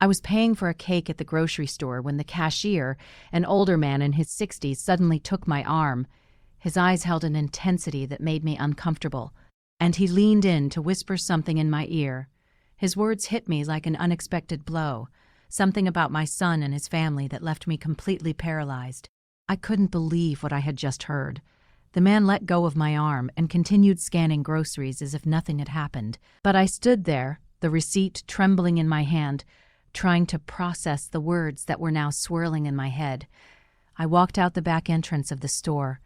I was paying for a cake at the grocery store when the cashier, an older man in his 60s, suddenly took my arm. His eyes held an intensity that made me uncomfortable, and he leaned in to whisper something in my ear. His words hit me like an unexpected blow, something about my son and his family that left me completely paralyzed. I couldn't believe what I had just heard. The man let go of my arm and continued scanning groceries as if nothing had happened. But I stood there, the receipt trembling in my hand, trying to process the words that were now swirling in my head. I walked out the back entrance of the store.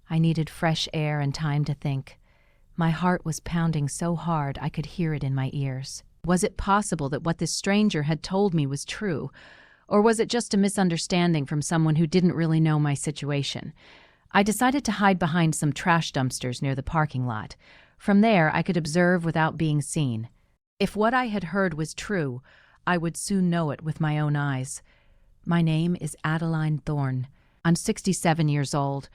I needed fresh air and time to think. My heart was pounding so hard I could hear it in my ears. Was it possible that what this stranger had told me was true? Or was it just a misunderstanding from someone who didn't really know my situation? I decided to hide behind some trash dumpsters near the parking lot. From there, I could observe without being seen. If what I had heard was true, I would soon know it with my own eyes. My name is Adeline Thorne. I'm 67 years old,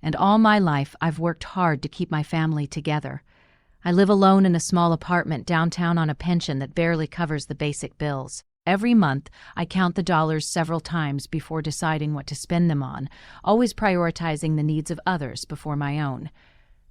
and all my life I've worked hard to keep my family together. I live alone in a small apartment downtown on a pension that barely covers the basic bills. Every month, I count the dollars several times before deciding what to spend them on, always prioritizing the needs of others before my own.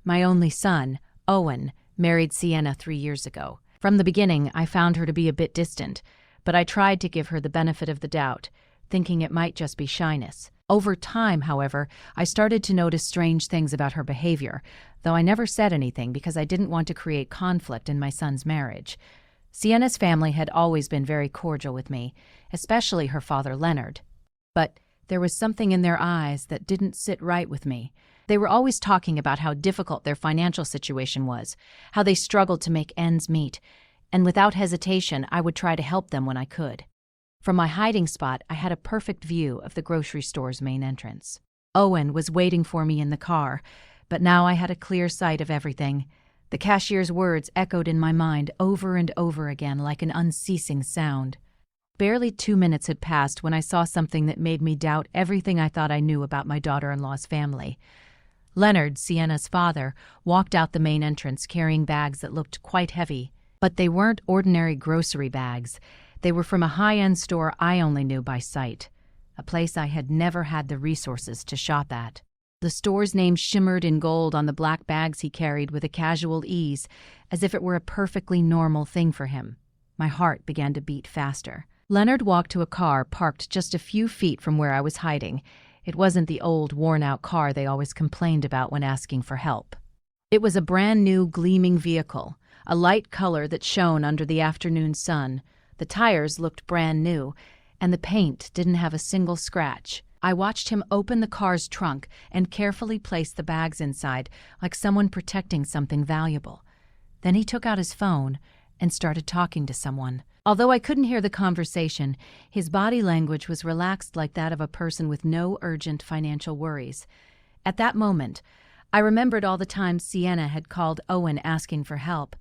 My only son, Owen, married Sienna 3 years ago. From the beginning, I found her to be a bit distant, but I tried to give her the benefit of the doubt, thinking it might just be shyness. Over time, however, I started to notice strange things about her behavior, though I never said anything because I didn't want to create conflict in my son's marriage. Sienna's family had always been very cordial with me, especially her father Leonard. But there was something in their eyes that didn't sit right with me. They were always talking about how difficult their financial situation was, how they struggled to make ends meet, and without hesitation, I would try to help them when I could. From my hiding spot, I had a perfect view of the grocery store's main entrance. Owen was waiting for me in the car, but now I had a clear sight of everything. The cashier's words echoed in my mind over and over again like an unceasing sound. Barely 2 minutes had passed when I saw something that made me doubt everything I thought I knew about my daughter-in-law's family. Leonard, Sienna's father, walked out the main entrance carrying bags that looked quite heavy. But they weren't ordinary grocery bags. They were from a high-end store I only knew by sight, a place I had never had the resources to shop at. The store's name shimmered in gold on the black bags he carried with a casual ease, as if it were a perfectly normal thing for him. My heart began to beat faster. Leonard walked to a car parked just a few feet from where I was hiding. It wasn't the old, worn-out car they always complained about when asking for help. It was a brand-new, gleaming vehicle, a light color that shone under the afternoon sun. The tires looked brand new, and the paint didn't have a single scratch. I watched him open the car's trunk and carefully place the bags inside, like someone protecting something valuable. Then he took out his phone and started talking to someone. Although I couldn't hear the conversation, his body language was relaxed like that of a person with no urgent financial worries. At that moment, I remembered all the times Sienna had called Owen asking for help.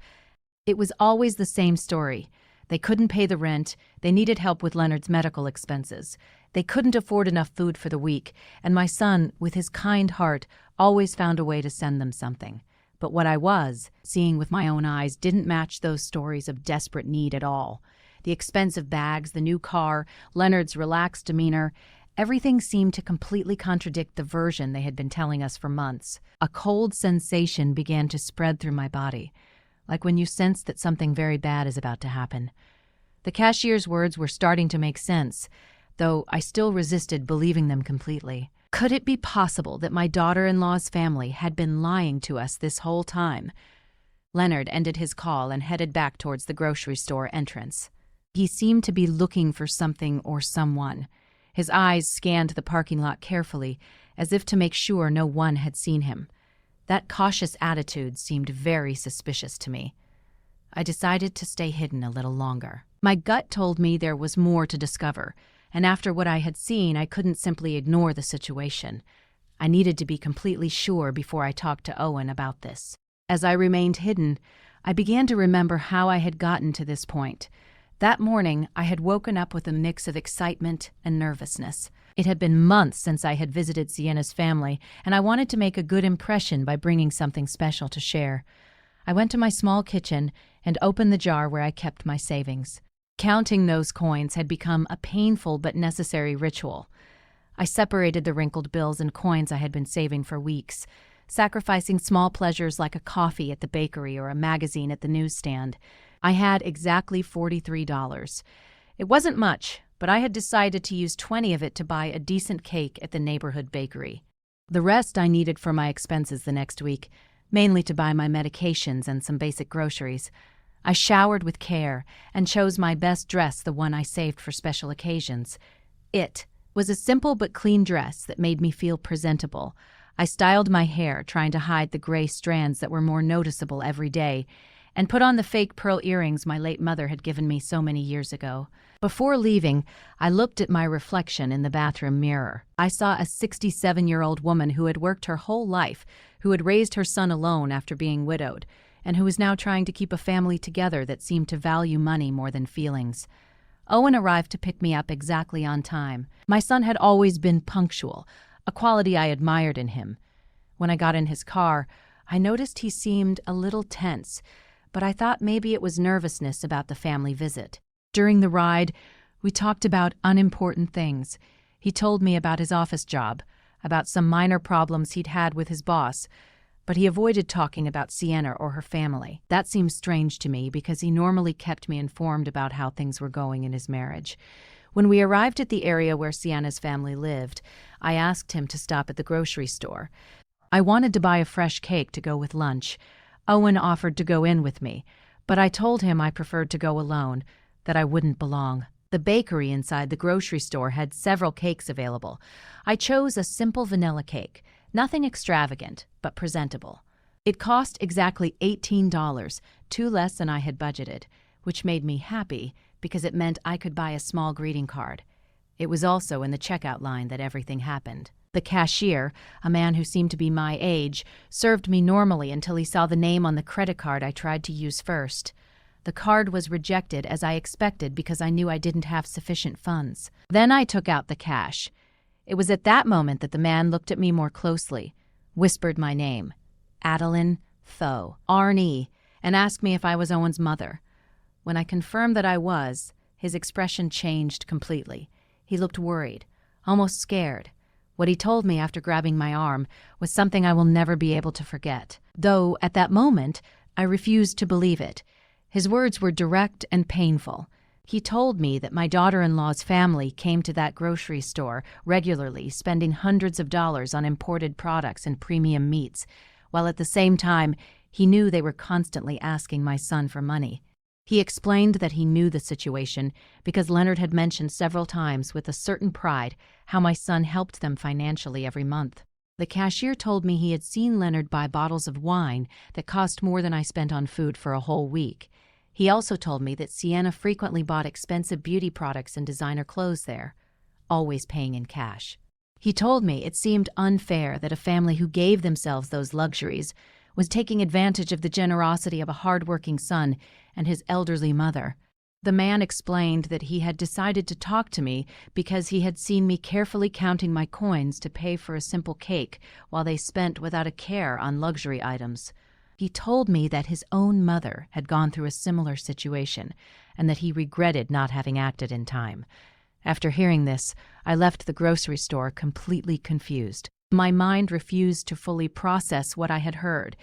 It was always the same story. They couldn't pay the rent, they needed help with Leonard's medical expenses. They couldn't afford enough food for the week, and my son, with his kind heart, always found a way to send them something. But what I was seeing with my own eyes didn't match those stories of desperate need at all. The expensive bags, the new car, Leonard's relaxed demeanor, everything seemed to completely contradict the version they had been telling us for months. A cold sensation began to spread through my body, like when you sense that something very bad is about to happen. The cashier's words were starting to make sense, though I still resisted believing them completely. Could it be possible that my daughter-in-law's family had been lying to us this whole time? Leonard ended his call and headed back towards the grocery store entrance. He seemed to be looking for something or someone. His eyes scanned the parking lot carefully, as if to make sure no one had seen him. That cautious attitude seemed very suspicious to me. I decided to stay hidden a little longer. My gut told me there was more to discover, and after what I had seen, I couldn't simply ignore the situation. I needed to be completely sure before I talked to Owen about this. As I remained hidden, I began to remember how I had gotten to this point. That morning, I had woken up with a mix of excitement and nervousness. It had been months since I had visited Sienna's family, and I wanted to make a good impression by bringing something special to share. I went to my small kitchen and opened the jar where I kept my savings. Counting those coins had become a painful but necessary ritual. I separated the wrinkled bills and coins I had been saving for weeks, sacrificing small pleasures like a coffee at the bakery or a magazine at the newsstand. I had exactly $43. It wasn't much, but I had decided to use 20 of it to buy a decent cake at the neighborhood bakery. The rest I needed for my expenses the next week, mainly to buy my medications and some basic groceries. I showered with care and chose my best dress, the one I saved for special occasions. It was a simple but clean dress that made me feel presentable. I styled my hair, trying to hide the gray strands that were more noticeable every day, and put on the fake pearl earrings my late mother had given me so many years ago. Before leaving, I looked at my reflection in the bathroom mirror. I saw a 67-year-old woman who had worked her whole life, who had raised her son alone after being widowed, and who was now trying to keep a family together that seemed to value money more than feelings. Owen arrived to pick me up exactly on time. My son had always been punctual, a quality I admired in him. When I got in his car, I noticed he seemed a little tense, but I thought maybe it was nervousness about the family visit. During the ride, we talked about unimportant things. He told me about his office job, about some minor problems he'd had with his boss, but he avoided talking about Sienna or her family. That seemed strange to me because he normally kept me informed about how things were going in his marriage. When we arrived at the area where Sienna's family lived, I asked him to stop at the grocery store. I wanted to buy a fresh cake to go with lunch. Owen offered to go in with me, but I told him I preferred to go alone, that I wouldn't belong. The bakery inside the grocery store had several cakes available. I chose a simple vanilla cake, nothing extravagant, but presentable. It cost exactly $18, two less than I had budgeted, which made me happy because it meant I could buy a small greeting card. It was also in the checkout line that everything happened. The cashier, a man who seemed to be my age, served me normally until he saw the name on the credit card I tried to use first. The card was rejected as I expected because I knew I didn't have sufficient funds. Then I took out the cash. It was at that moment that the man looked at me more closely, whispered my name, Adeline Tho, Arnie, and asked me if I was Owen's mother. When I confirmed that I was, his expression changed completely. He looked worried, almost scared. What he told me after grabbing my arm was something I will never be able to forget. Though, at that moment, I refused to believe it. His words were direct and painful. He told me that my daughter-in-law's family came to that grocery store regularly, spending hundreds of dollars on imported products and premium meats, while at the same time he knew they were constantly asking my son for money. He explained that he knew the situation because Leonard had mentioned several times with a certain pride how my son helped them financially every month. The cashier told me he had seen Leonard buy bottles of wine that cost more than I spent on food for a whole week. He also told me that Sienna frequently bought expensive beauty products and designer clothes there, always paying in cash. He told me it seemed unfair that a family who gave themselves those luxuries was taking advantage of the generosity of a hard-working son and his elderly mother. The man explained that he had decided to talk to me because he had seen me carefully counting my coins to pay for a simple cake while they spent without a care on luxury items. He told me that his own mother had gone through a similar situation and that he regretted not having acted in time. After hearing this, I left the grocery store completely confused. My mind refused to fully process what I had heard.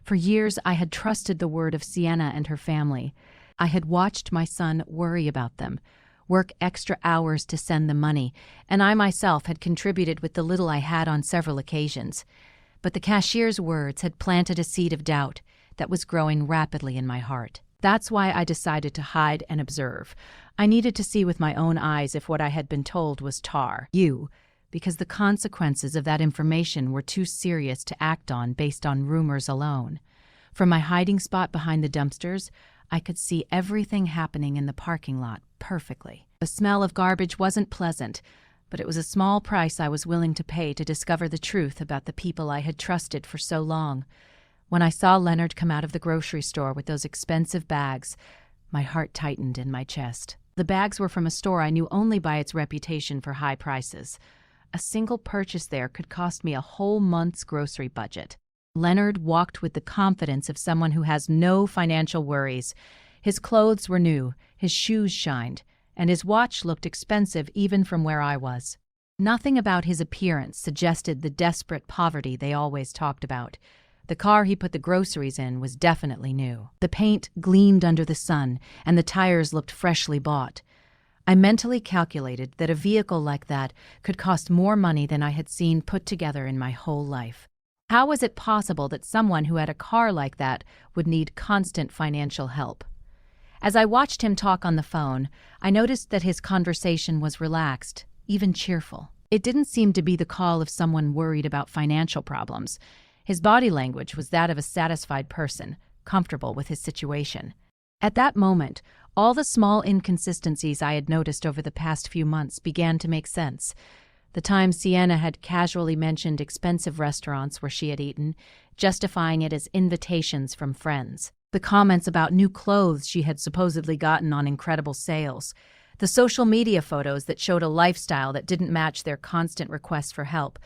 For years, I had trusted the word of Sienna and her family. I had watched my son worry about them, work extra hours to send them money, and I myself had contributed with the little I had on several occasions. But the cashier's words had planted a seed of doubt that was growing rapidly in my heart. That's why I decided to hide and observe. I needed to see with my own eyes if what I had been told was because the consequences of that information were too serious to act on based on rumors alone. From my hiding spot behind the dumpsters, I could see everything happening in the parking lot perfectly. The smell of garbage wasn't pleasant, but it was a small price I was willing to pay to discover the truth about the people I had trusted for so long. When I saw Leonard come out of the grocery store with those expensive bags, my heart tightened in my chest. The bags were from a store I knew only by its reputation for high prices. A single purchase there could cost me a whole month's grocery budget. Leonard walked with the confidence of someone who has no financial worries. His clothes were new, his shoes shined, and his watch looked expensive even from where I was. Nothing about his appearance suggested the desperate poverty they always talked about. The car he put the groceries in was definitely new. The paint gleamed under the sun, and the tires looked freshly bought. I mentally calculated that a vehicle like that could cost more money than I had seen put together in my whole life. How was it possible that someone who had a car like that would need constant financial help? As I watched him talk on the phone, I noticed that his conversation was relaxed, even cheerful. It didn't seem to be the call of someone worried about financial problems. His body language was that of a satisfied person, comfortable with his situation. At that moment, all the small inconsistencies I had noticed over the past few months began to make sense. The time Sienna had casually mentioned expensive restaurants where she had eaten, justifying it as invitations from friends. The comments about new clothes she had supposedly gotten on incredible sales. The social media photos that showed a lifestyle that didn't match their constant requests for help.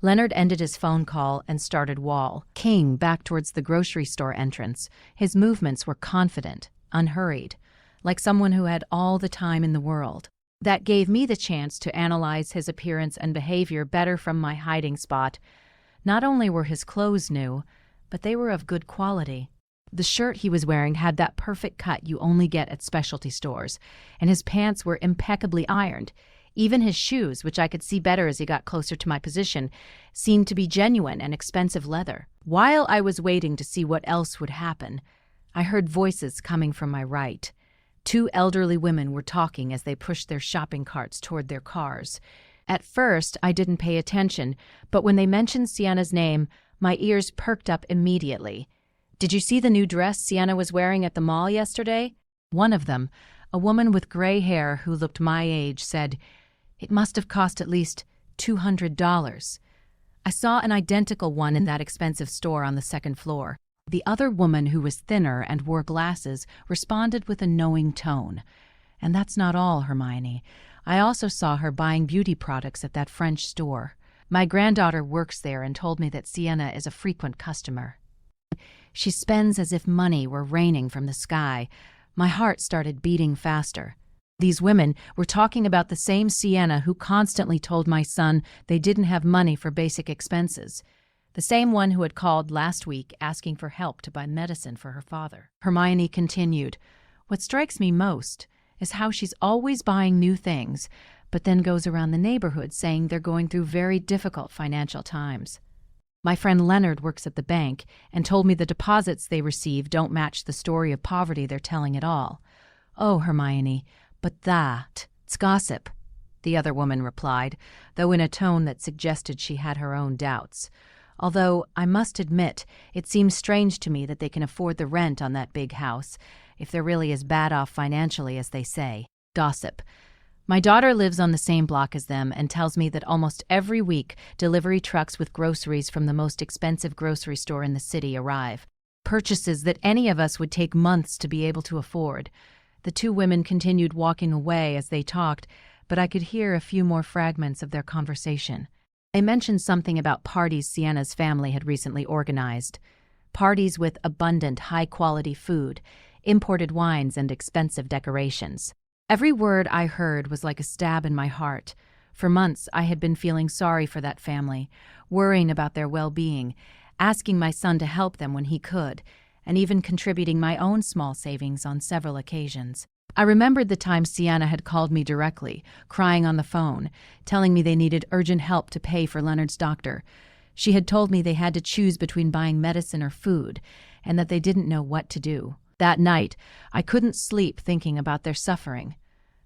Leonard ended his phone call and started walking back towards the grocery store entrance. His movements were confident, unhurried, like someone who had all the time in the world. That gave me the chance to analyze his appearance and behavior better from my hiding spot. Not only were his clothes new, but they were of good quality. The shirt he was wearing had that perfect cut you only get at specialty stores, and his pants were impeccably ironed. Even his shoes, which I could see better as he got closer to my position, seemed to be genuine and expensive leather. While I was waiting to see what else would happen, I heard voices coming from my right. Two elderly women were talking as they pushed their shopping carts toward their cars. At first, I didn't pay attention, but when they mentioned Sienna's name, my ears perked up immediately. "Did you see the new dress Sienna was wearing at the mall yesterday?" One of them, a woman with gray hair who looked my age, said, "It must have cost at least $200. I saw an identical one in that expensive store on the second floor. The other woman, who was thinner and wore glasses, responded with a knowing tone. "And that's not all, Hermione. I also saw her buying beauty products at that French store. My granddaughter works there and told me that Sienna is a frequent customer. She spends as if money were raining from the sky." My heart started beating faster. These women were talking about the same Sienna who constantly told my son they didn't have money for basic expenses. The same one who had called last week asking for help to buy medicine for her father. Hermione continued, "What strikes me most is how she's always buying new things, but then goes around the neighborhood saying they're going through very difficult financial times. My friend Leonard works at the bank and told me the deposits they receive don't match the story of poverty they're telling at all." "Oh, Hermione, but that's gossip," the other woman replied, though in a tone that suggested she had her own doubts. "Although, I must admit, it seems strange to me that they can afford the rent on that big house, if they're really as bad off financially as they say." Gossip. My daughter lives on the same block as them and tells me that almost every week delivery trucks with groceries from the most expensive grocery store in the city arrive. Purchases that any of us would take months to be able to afford. The two women continued walking away as they talked, but I could hear a few more fragments of their conversation. They mentioned something about parties Sienna's family had recently organized. Parties with abundant, high-quality food, imported wines, and expensive decorations. Every word I heard was like a stab in my heart. For months, I had been feeling sorry for that family, worrying about their well-being, asking my son to help them when he could, and even contributing my own small savings on several occasions. I remembered the time Sienna had called me directly, crying on the phone, telling me they needed urgent help to pay for Leonard's doctor. She had told me they had to choose between buying medicine or food, and that they didn't know what to do. That night, I couldn't sleep thinking about their suffering.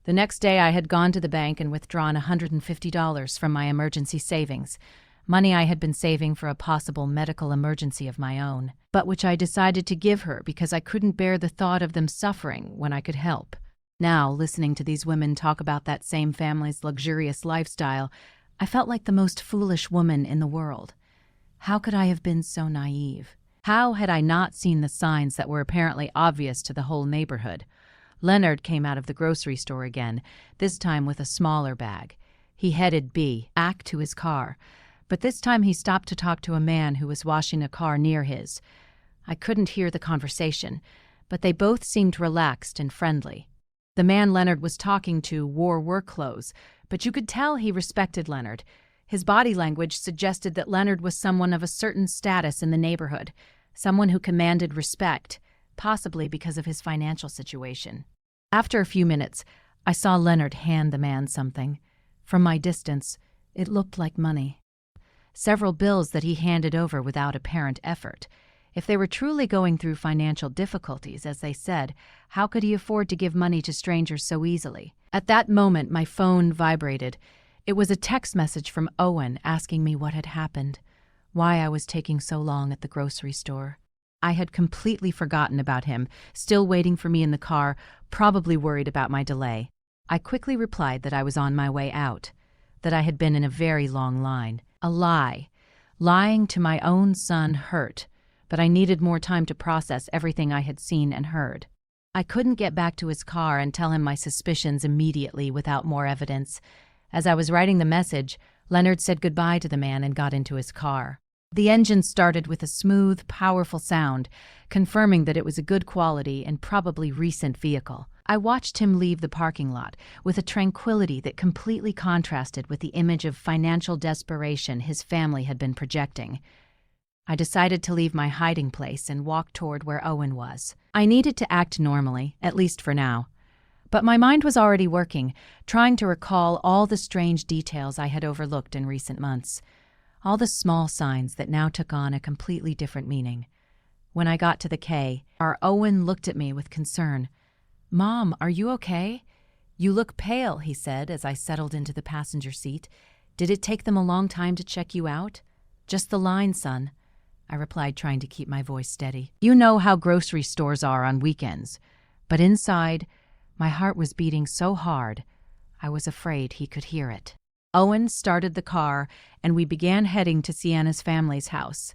The next day, I had gone to the bank and withdrawn $150 from my emergency savings, money I had been saving for a possible medical emergency of my own, but which I decided to give her because I couldn't bear the thought of them suffering when I could help. Now, listening to these women talk about that same family's luxurious lifestyle, I felt like the most foolish woman in the world. How could I have been so naive? How had I not seen the signs that were apparently obvious to the whole neighborhood? Leonard came out of the grocery store again, this time with a smaller bag. He headed back to his car, but this time he stopped to talk to a man who was washing a car near his. I couldn't hear the conversation, but they both seemed relaxed and friendly. The man Leonard was talking to wore work clothes, but you could tell he respected Leonard. His body language suggested that Leonard was someone of a certain status in the neighborhood, someone who commanded respect, possibly because of his financial situation. After a few minutes, I saw Leonard hand the man something. From my distance, it looked like money. Several bills that he handed over without apparent effort. If they were truly going through financial difficulties, as they said, how could he afford to give money to strangers so easily? At that moment, my phone vibrated. It was a text message from Owen asking me what had happened, why I was taking so long at the grocery store. I had completely forgotten about him, still waiting for me in the car, probably worried about my delay. I quickly replied that I was on my way out, that I had been in a very long line. A lie. Lying to my own son hurt, but I needed more time to process everything I had seen and heard. I couldn't get back to his car and tell him my suspicions immediately without more evidence. As I was writing the message, Leonard said goodbye to the man and got into his car. The engine started with a smooth, powerful sound, confirming that it was a good quality and probably recent vehicle. I watched him leave the parking lot with a tranquility that completely contrasted with the image of financial desperation his family had been projecting. I decided to leave my hiding place and walk toward where Owen was. I needed to act normally, at least for now. But my mind was already working, trying to recall all the strange details I had overlooked in recent months. All the small signs that now took on a completely different meaning. When I got to the K, our Owen looked at me with concern. "Mom, are you okay? You look pale," he said as I settled into the passenger seat. "Did it take them a long time to check you out?" "Just the line, son," I replied, trying to keep my voice steady. You know how grocery stores are on weekends. But inside, my heart was beating so hard, I was afraid he could hear it. Owen started the car, and we began heading to Sienna's family's house.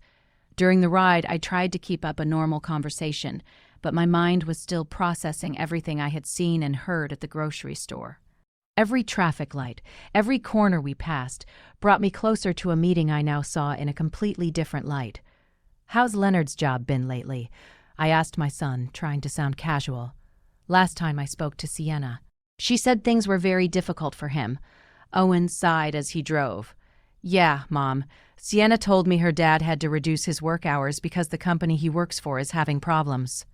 During the ride, I tried to keep up a normal conversation, but my mind was still processing everything I had seen and heard at the grocery store. Every traffic light, every corner we passed, brought me closer to a meeting I now saw in a completely different light. "How's Leonard's job been lately?" I asked my son, trying to sound casual. Last time I spoke to Sienna, she said things were very difficult for him. Owen sighed as he drove. "Yeah, Mom. Sienna told me her dad had to reduce his work hours because the company he works for is having problems.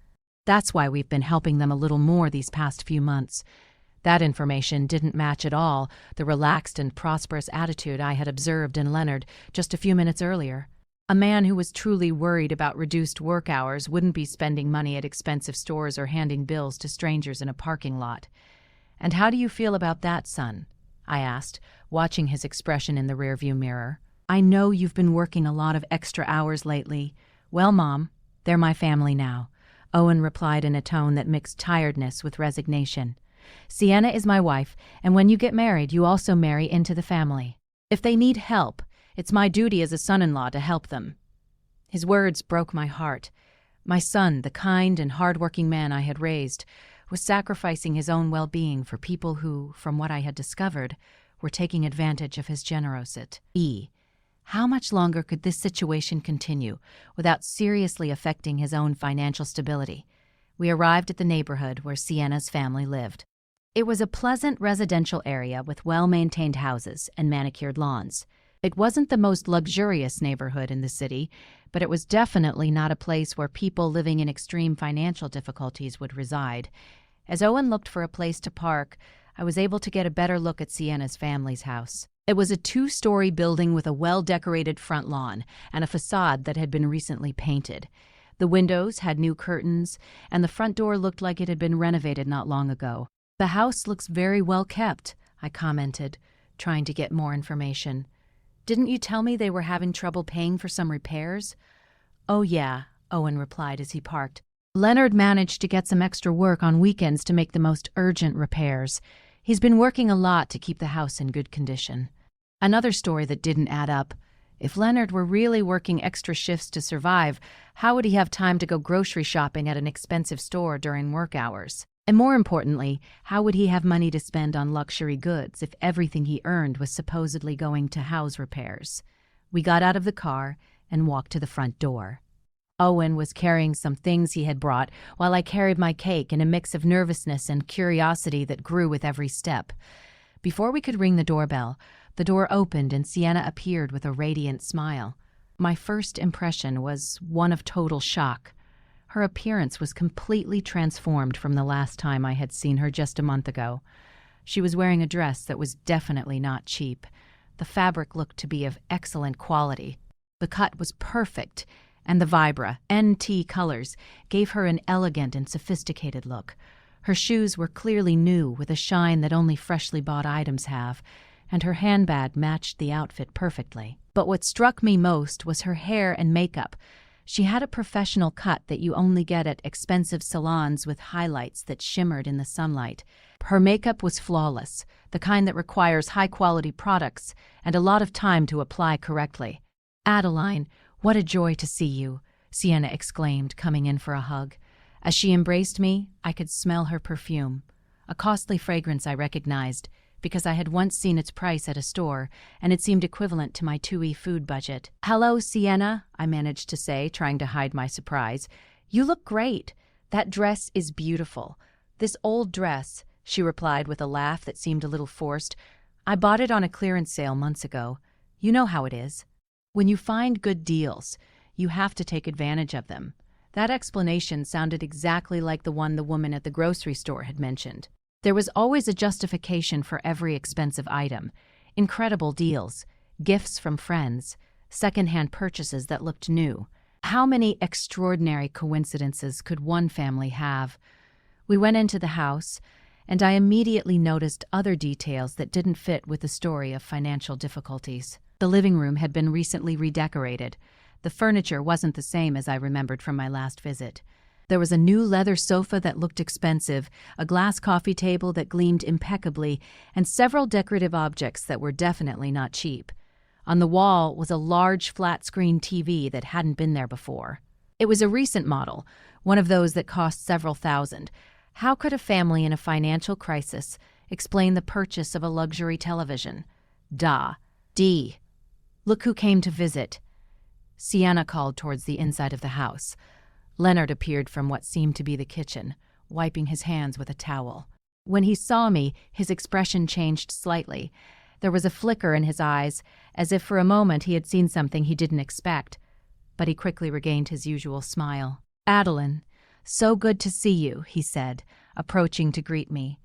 That's why we've been helping them a little more these past few months." That information didn't match at all the relaxed and prosperous attitude I had observed in Leonard just a few minutes earlier. A man who was truly worried about reduced work hours wouldn't be spending money at expensive stores or handing bills to strangers in a parking lot. "And how do you feel about that, son?" I asked, watching his expression in the rearview mirror. "I know you've been working a lot of extra hours lately." "Well, Mom, they're my family now," Owen replied in a tone that mixed tiredness with resignation. "Sienna is my wife, and when you get married, you also marry into the family. If they need help, it's my duty as a son-in-law to help them." His words broke my heart. My son, the kind and hard-working man I had raised, was sacrificing his own well-being for people who, from what I had discovered, were taking advantage of his generosity. How much longer could this situation continue without seriously affecting his own financial stability? We arrived at the neighborhood where Sienna's family lived. It was a pleasant residential area with well-maintained houses and manicured lawns. It wasn't the most luxurious neighborhood in the city, but it was definitely not a place where people living in extreme financial difficulties would reside. As Owen looked for a place to park, I was able to get a better look at Sienna's family's house. It was a 2-story building with a well-decorated front lawn and a facade that had been recently painted. The windows had new curtains, and the front door looked like it had been renovated not long ago. "The house looks very well kept," I commented, trying to get more information. "Didn't you tell me they were having trouble paying for some repairs?" "Oh yeah," Owen replied as he parked. "Leonard managed to get some extra work on weekends to make the most urgent repairs. He's been working a lot to keep the house in good condition." Another story that didn't add up. If Leonard were really working extra shifts to survive, how would he have time to go grocery shopping at an expensive store during work hours? And more importantly, how would he have money to spend on luxury goods if everything he earned was supposedly going to house repairs? We got out of the car and walked to the front door. Owen was carrying some things he had brought, while I carried my cake in a mix of nervousness and curiosity that grew with every step. Before we could ring the doorbell, the door opened and Sienna appeared with a radiant smile. My first impression was one of total shock. Her appearance was completely transformed from the last time I had seen her just a month ago. She was wearing a dress that was definitely not cheap. The fabric looked to be of excellent quality. The cut was perfect, and the Vibra NT colors gave her an elegant and sophisticated look. Her shoes were clearly new, with a shine that only freshly bought items have, and her handbag matched the outfit perfectly. But what struck me most was her hair and makeup. She had a professional cut that you only get at expensive salons with highlights that shimmered in the sunlight. Her makeup was flawless, the kind that requires high-quality products and a lot of time to apply correctly. "Adeline, what a joy to see you," Sienna exclaimed, coming in for a hug. As she embraced me, I could smell her perfume, a costly fragrance I recognized, because I had once seen its price at a store, and it seemed equivalent to my 2E food budget. "Hello, Sienna," I managed to say, trying to hide my surprise. "You look great. That dress is beautiful." "This old dress," she replied with a laugh that seemed a little forced. "I bought it on a clearance sale months ago. You know how it is. When you find good deals, you have to take advantage of them." That explanation sounded exactly like the one the woman at the grocery store had mentioned. There was always a justification for every expensive item. Incredible deals, gifts from friends, second-hand purchases that looked new. How many extraordinary coincidences could one family have? We went into the house, and I immediately noticed other details that didn't fit with the story of financial difficulties. The living room had been recently redecorated. The furniture wasn't the same as I remembered from my last visit. There was a new leather sofa that looked expensive, a glass coffee table that gleamed impeccably, and several decorative objects that were definitely not cheap. On the wall was a large flat-screen TV that hadn't been there before. It was a recent model, one of those that cost several thousand. How could a family in a financial crisis explain the purchase of a luxury television? Dee, look who came to visit. Sienna called towards the inside of the house. Leonard appeared from what seemed to be the kitchen, wiping his hands with a towel. When he saw me, his expression changed slightly. There was a flicker in his eyes, as if for a moment he had seen something he didn't expect. But he quickly regained his usual smile. "Adeline, so good to see you," he said, approaching to greet me.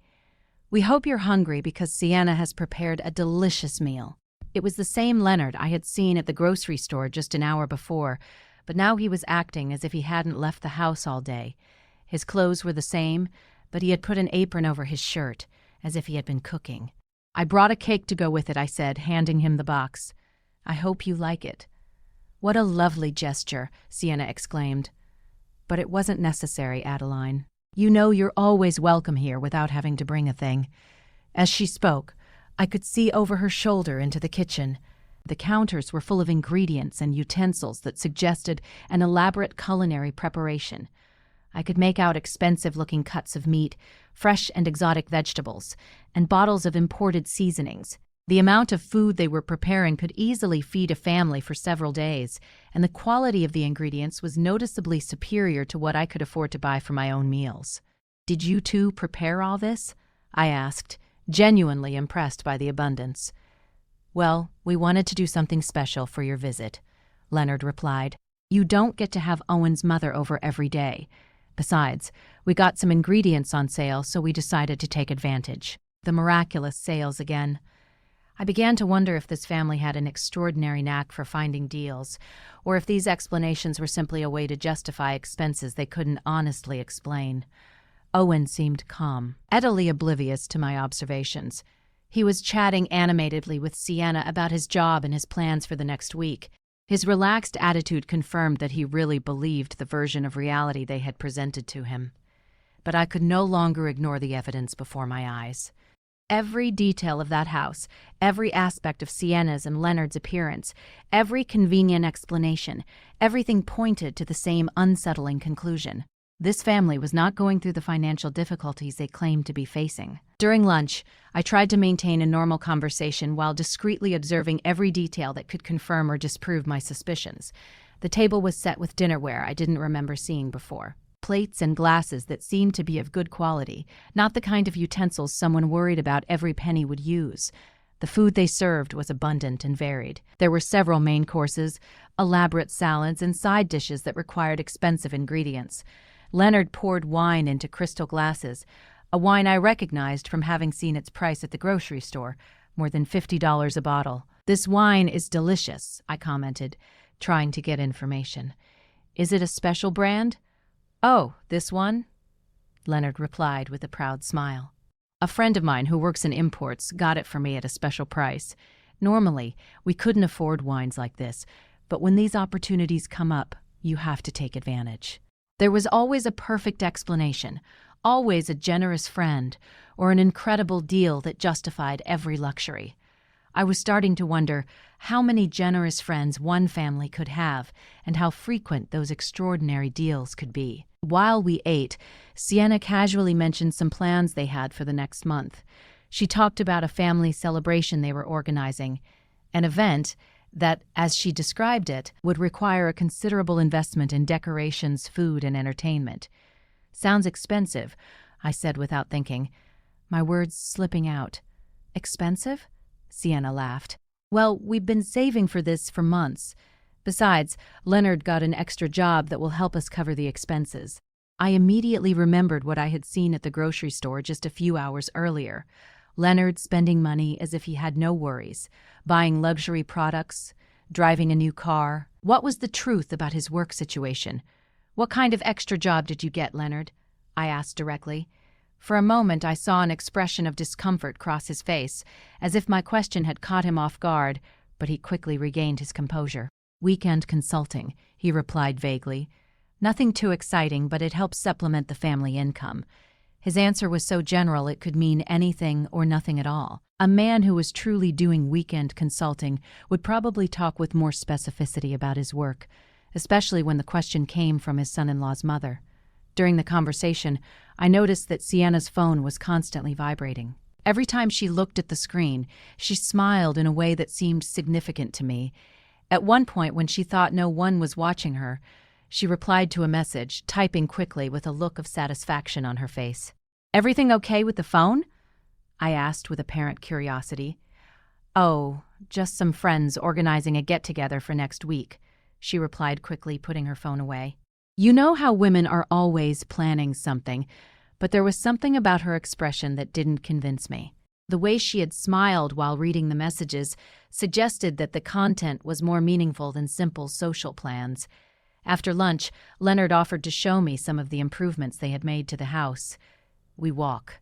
"We hope you're hungry because Sienna has prepared a delicious meal." It was the same Leonard I had seen at the grocery store just an hour before, but now he was acting as if he hadn't left the house all day. His clothes were the same, but he had put an apron over his shirt, as if he had been cooking. "I brought a cake to go with it," I said, handing him the box. "I hope you like it." "What a lovely gesture," Sienna exclaimed. "But it wasn't necessary, Adeline. You know you're always welcome here without having to bring a thing." As she spoke, I could see over her shoulder into the kitchen. The counters were full of ingredients and utensils that suggested an elaborate culinary preparation. I could make out expensive-looking cuts of meat, fresh and exotic vegetables, and bottles of imported seasonings. The amount of food they were preparing could easily feed a family for several days, and the quality of the ingredients was noticeably superior to what I could afford to buy for my own meals. "Did you two prepare all this?" I asked, genuinely impressed by the abundance. "Well, we wanted to do something special for your visit," Leonard replied. "You don't get to have Owen's mother over every day. Besides, we got some ingredients on sale, so we decided to take advantage." The miraculous sales again. I began to wonder if this family had an extraordinary knack for finding deals, or if these explanations were simply a way to justify expenses they couldn't honestly explain. Owen seemed calm, utterly oblivious to my observations. He was chatting animatedly with Sienna about his job and his plans for the next week. His relaxed attitude confirmed that he really believed the version of reality they had presented to him. But I could no longer ignore the evidence before my eyes. Every detail of that house, every aspect of Sienna's and Leonard's appearance, every convenient explanation, everything pointed to the same unsettling conclusion. This family was not going through the financial difficulties they claimed to be facing. During lunch, I tried to maintain a normal conversation while discreetly observing every detail that could confirm or disprove my suspicions. The table was set with dinnerware I didn't remember seeing before. Plates and glasses that seemed to be of good quality, not the kind of utensils someone worried about every penny would use. The food they served was abundant and varied. There were several main courses, elaborate salads, and side dishes that required expensive ingredients. Leonard poured wine into crystal glasses, a wine I recognized from having seen its price at the grocery store, more than $50 a bottle. "This wine is delicious," I commented, trying to get information. "Is it a special brand?" "Oh, this one?" Leonard replied with a proud smile. "A friend of mine who works in imports got it for me at a special price. Normally, we couldn't afford wines like this, but when these opportunities come up, you have to take advantage." There was always a perfect explanation, always a generous friend, or an incredible deal that justified every luxury. I was starting to wonder how many generous friends one family could have and how frequent those extraordinary deals could be. While we ate, Sienna casually mentioned some plans they had for the next month. She talked about a family celebration they were organizing, an event that, as she described it, would require a considerable investment in decorations, food, and entertainment. "Sounds expensive," I said without thinking, my words slipping out. "Expensive?" Sienna laughed. "Well, we've been saving for this for months. Besides, Leonard got an extra job that will help us cover the expenses." I immediately remembered what I had seen at the grocery store just a few hours earlier. Leonard spending money as if he had no worries, buying luxury products, driving a new car. What was the truth about his work situation? "What kind of extra job did you get, Leonard?" I asked directly. For a moment I saw an expression of discomfort cross his face, as if my question had caught him off guard, but he quickly regained his composure. "Weekend consulting," he replied vaguely. "Nothing too exciting, but it helps supplement the family income." His answer was so general it could mean anything or nothing at all. A man who was truly doing weekend consulting would probably talk with more specificity about his work, especially when the question came from his son-in-law's mother. During the conversation, I noticed that Sienna's phone was constantly vibrating. Every time she looked at the screen, she smiled in a way that seemed significant to me. At one point, when she thought no one was watching her, she replied to a message, typing quickly with a look of satisfaction on her face. "Everything okay with the phone?" I asked with apparent curiosity. "Oh, just some friends organizing a get-together for next week," she replied quickly, putting her phone away. You know how women are always planning something, but there was something about her expression that didn't convince me. The way she had smiled while reading the messages suggested that the content was more meaningful than simple social plans. After lunch, Leonard offered to show me some of the improvements they had made to the house. We walked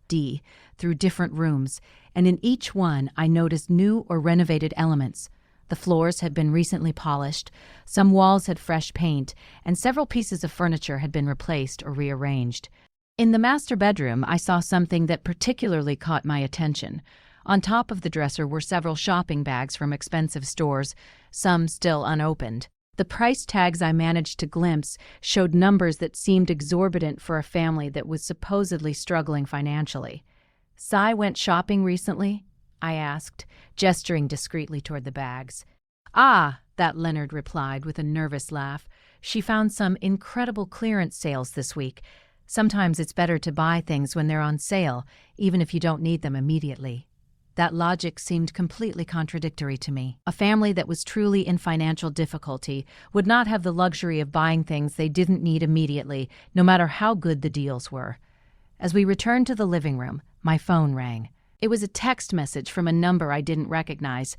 through different rooms, and in each one I noticed new or renovated elements. The floors had been recently polished, some walls had fresh paint, and several pieces of furniture had been replaced or rearranged. In the master bedroom, I saw something that particularly caught my attention. On top of the dresser were several shopping bags from expensive stores, some still unopened. The price tags I managed to glimpse showed numbers that seemed exorbitant for a family that was supposedly struggling financially. "Cy went shopping recently?" I asked, gesturing discreetly toward the bags. "Ah," that Leonard replied with a nervous laugh. "She found some incredible clearance sales this week. Sometimes it's better to buy things when they're on sale, even if you don't need them immediately." That logic seemed completely contradictory to me. A family that was truly in financial difficulty would not have the luxury of buying things they didn't need immediately, no matter how good the deals were. As we returned to the living room, my phone rang. It was a text message from a number I didn't recognize.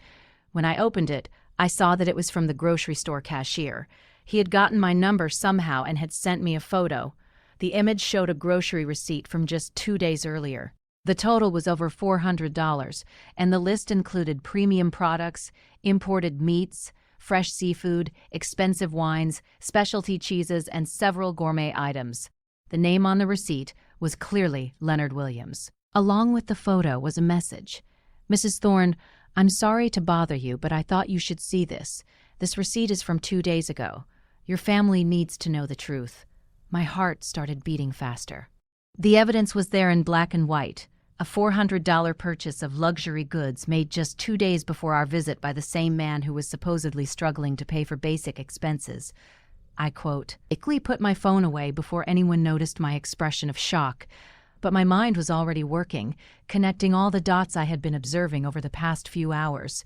When I opened it, I saw that it was from the grocery store cashier. He had gotten my number somehow and had sent me a photo. The image showed a grocery receipt from just 2 days earlier. The total was over $400, and the list included premium products, imported meats, fresh seafood, expensive wines, specialty cheeses, and several gourmet items. The name on the receipt was clearly Leonard Williams. Along with the photo was a message. "Mrs. Thorne, I'm sorry to bother you, but I thought you should see this. This receipt is from 2 days ago. Your family needs to know the truth." My heart started beating faster. The evidence was there in black and white. a $400 purchase of luxury goods made just 2 days before our visit by the same man who was supposedly struggling to pay for basic expenses. I quote, quickly put my phone away before anyone noticed my expression of shock, but my mind was already working, connecting all the dots I had been observing over the past few hours.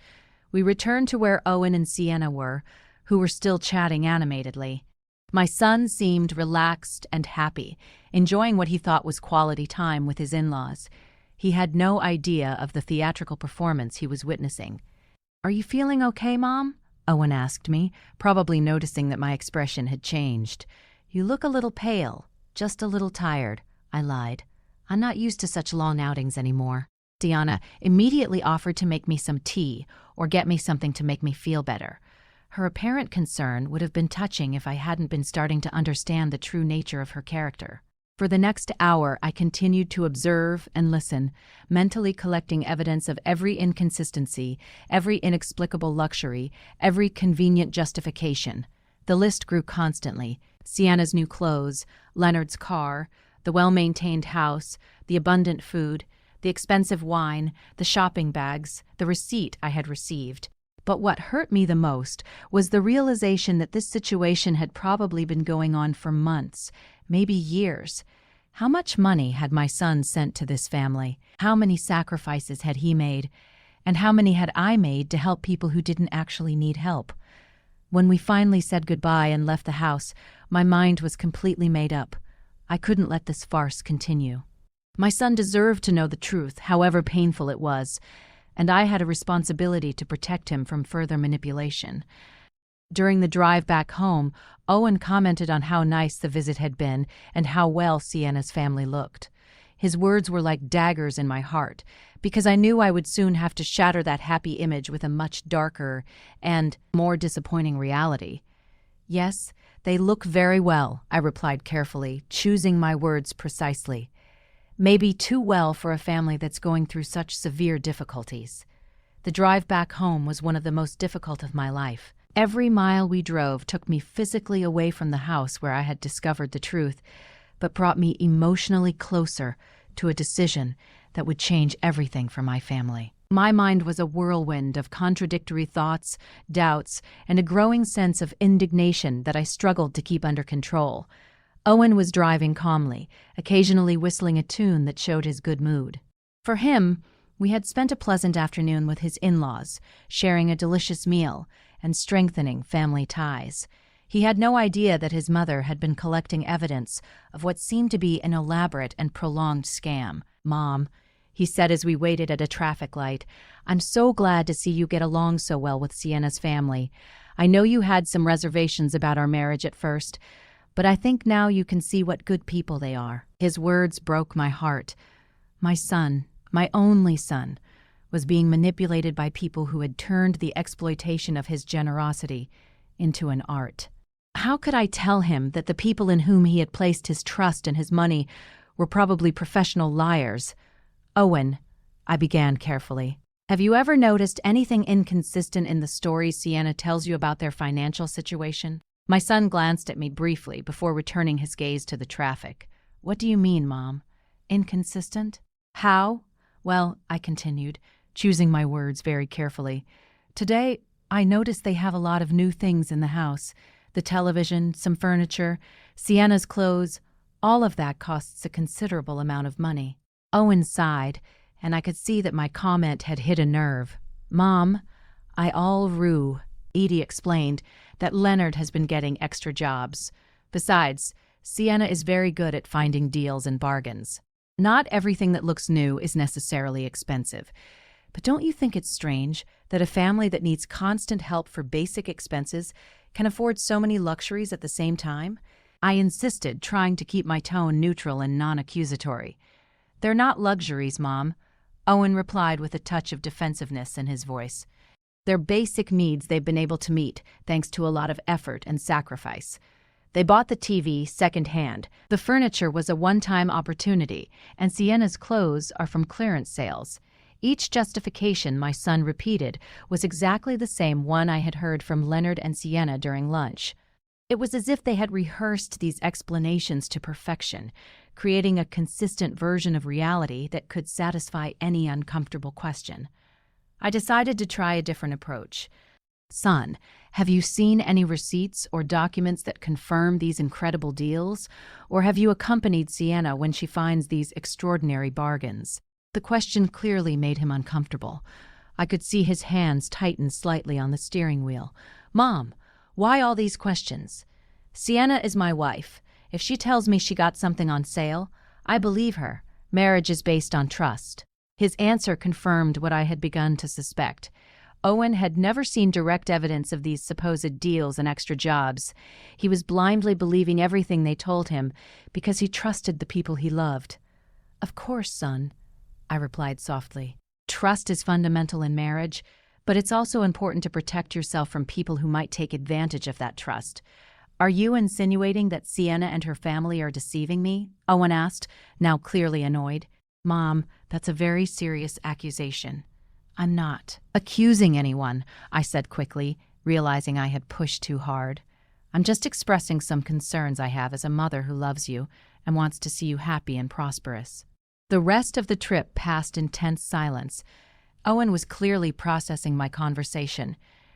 We returned to where Owen and Sienna were, who were still chatting animatedly. My son seemed relaxed and happy, enjoying what he thought was quality time with his in-laws. He had no idea of the theatrical performance he was witnessing. "Are you feeling okay, Mom?" Owen asked me, probably noticing that my expression had changed. "You look a little pale, just a little tired," I lied. "I'm not used to such long outings anymore." Sienna immediately offered to make me some tea or get me something to make me feel better. Her apparent concern would have been touching if I hadn't been starting to understand the true nature of her character. For the next hour, I continued to observe and listen, mentally collecting evidence of every inconsistency, every inexplicable luxury, every convenient justification. The list grew constantly: Sienna's new clothes, Leonard's car, the well-maintained house, the abundant food, the expensive wine, the shopping bags, the receipt I had received. But what hurt me the most was the realization that this situation had probably been going on for months, maybe years. How much money had my son sent to this family? How many sacrifices had he made? And how many had I made to help people who didn't actually need help? When we finally said goodbye and left the house, my mind was completely made up. I couldn't let this farce continue. My son deserved to know the truth, however painful it was, and I had a responsibility to protect him from further manipulation. During the drive back home, Owen commented on how nice the visit had been and how well Sienna's family looked. His words were like daggers in my heart, because I knew I would soon have to shatter that happy image with a much darker and more disappointing reality. "Yes, they look very well," I replied carefully, choosing my words precisely. Maybe too well for a family that's going through such severe difficulties. The drive back home was one of the most difficult of my life. Every mile we drove took me physically away from the house where I had discovered the truth, but brought me emotionally closer to a decision that would change everything for my family. My mind was a whirlwind of contradictory thoughts, doubts, and a growing sense of indignation that I struggled to keep under control. Owen was driving calmly, occasionally whistling a tune that showed his good mood. For him, we had spent a pleasant afternoon with his in-laws, sharing a delicious meal and strengthening family ties. He had no idea that his mother had been collecting evidence of what seemed to be an elaborate and prolonged scam. "Mom," he said as we waited at a traffic light, "I'm so glad to see you get along so well with Sienna's family. I know you had some reservations about our marriage at first, but I think now you can see what good people they are." His words broke my heart. My son, my only son, was being manipulated by people who had turned the exploitation of his generosity into an art. How could I tell him that the people in whom he had placed his trust and his money were probably professional liars? "Owen," I began carefully, "have you ever noticed anything inconsistent in the stories Sienna tells you about their financial situation?" My son glanced at me briefly before returning his gaze to the traffic. "What do you mean, Mom? Inconsistent? How?" "Well," I continued, choosing my words very carefully, "today I noticed they have a lot of new things in the house. The television, some furniture, Sienna's clothes, all of that costs a considerable amount of money." Owen sighed, and I could see that my comment had hit a nerve. "Mom, I all rue," Edie explained, "that Leonard has been getting extra jobs. Besides, Sienna is very good at finding deals and bargains. Not everything that looks new is necessarily expensive. But don't you think it's strange that a family that needs constant help for basic expenses can afford so many luxuries at the same time?" I insisted, trying to keep my tone neutral and non-accusatory. "They're not luxuries, Mom," Owen replied with a touch of defensiveness in his voice. "They're basic needs they've been able to meet thanks to a lot of effort and sacrifice. They bought the TV second-hand. The furniture was a one-time opportunity, and Sienna's clothes are from clearance sales." Each justification my son repeated was exactly the same one I had heard from Leonard and Sienna during lunch. It was as if they had rehearsed these explanations to perfection, creating a consistent version of reality that could satisfy any uncomfortable question. I decided to try a different approach. Son, have you seen any receipts or documents that confirm these incredible deals? Or have you accompanied Sienna when she finds these extraordinary bargains? The question clearly made him uncomfortable. I could see his hands tighten slightly on the steering wheel. Mom, why all these questions? Sienna is my wife. If she tells me she got something on sale, I believe her. Marriage is based on trust. His answer confirmed what I had begun to suspect. Owen had never seen direct evidence of these supposed deals and extra jobs. He was blindly believing everything they told him because he trusted the people he loved. Of course, son, I replied softly. Trust is fundamental in marriage, but it's also important to protect yourself from people who might take advantage of that trust. Are you insinuating that Sienna and her family are deceiving me? Owen asked, now clearly annoyed. Mom, that's a very serious accusation. I'm not accusing anyone, I said quickly, realizing I had pushed too hard. I'm just expressing some concerns I have as a mother who loves you and wants to see you happy and prosperous. The rest of the trip passed in tense silence. Owen was clearly processing my conversation,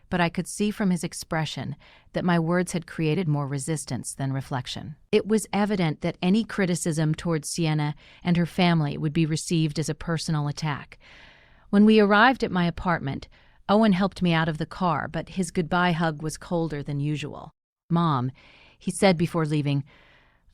but I could see from his expression that my words had created more resistance than reflection. It was evident that any criticism towards Sienna and her family would be received as a personal attack. When we arrived at my apartment, Owen helped me out of the car, but his goodbye hug was colder than usual. Mom, he said before leaving,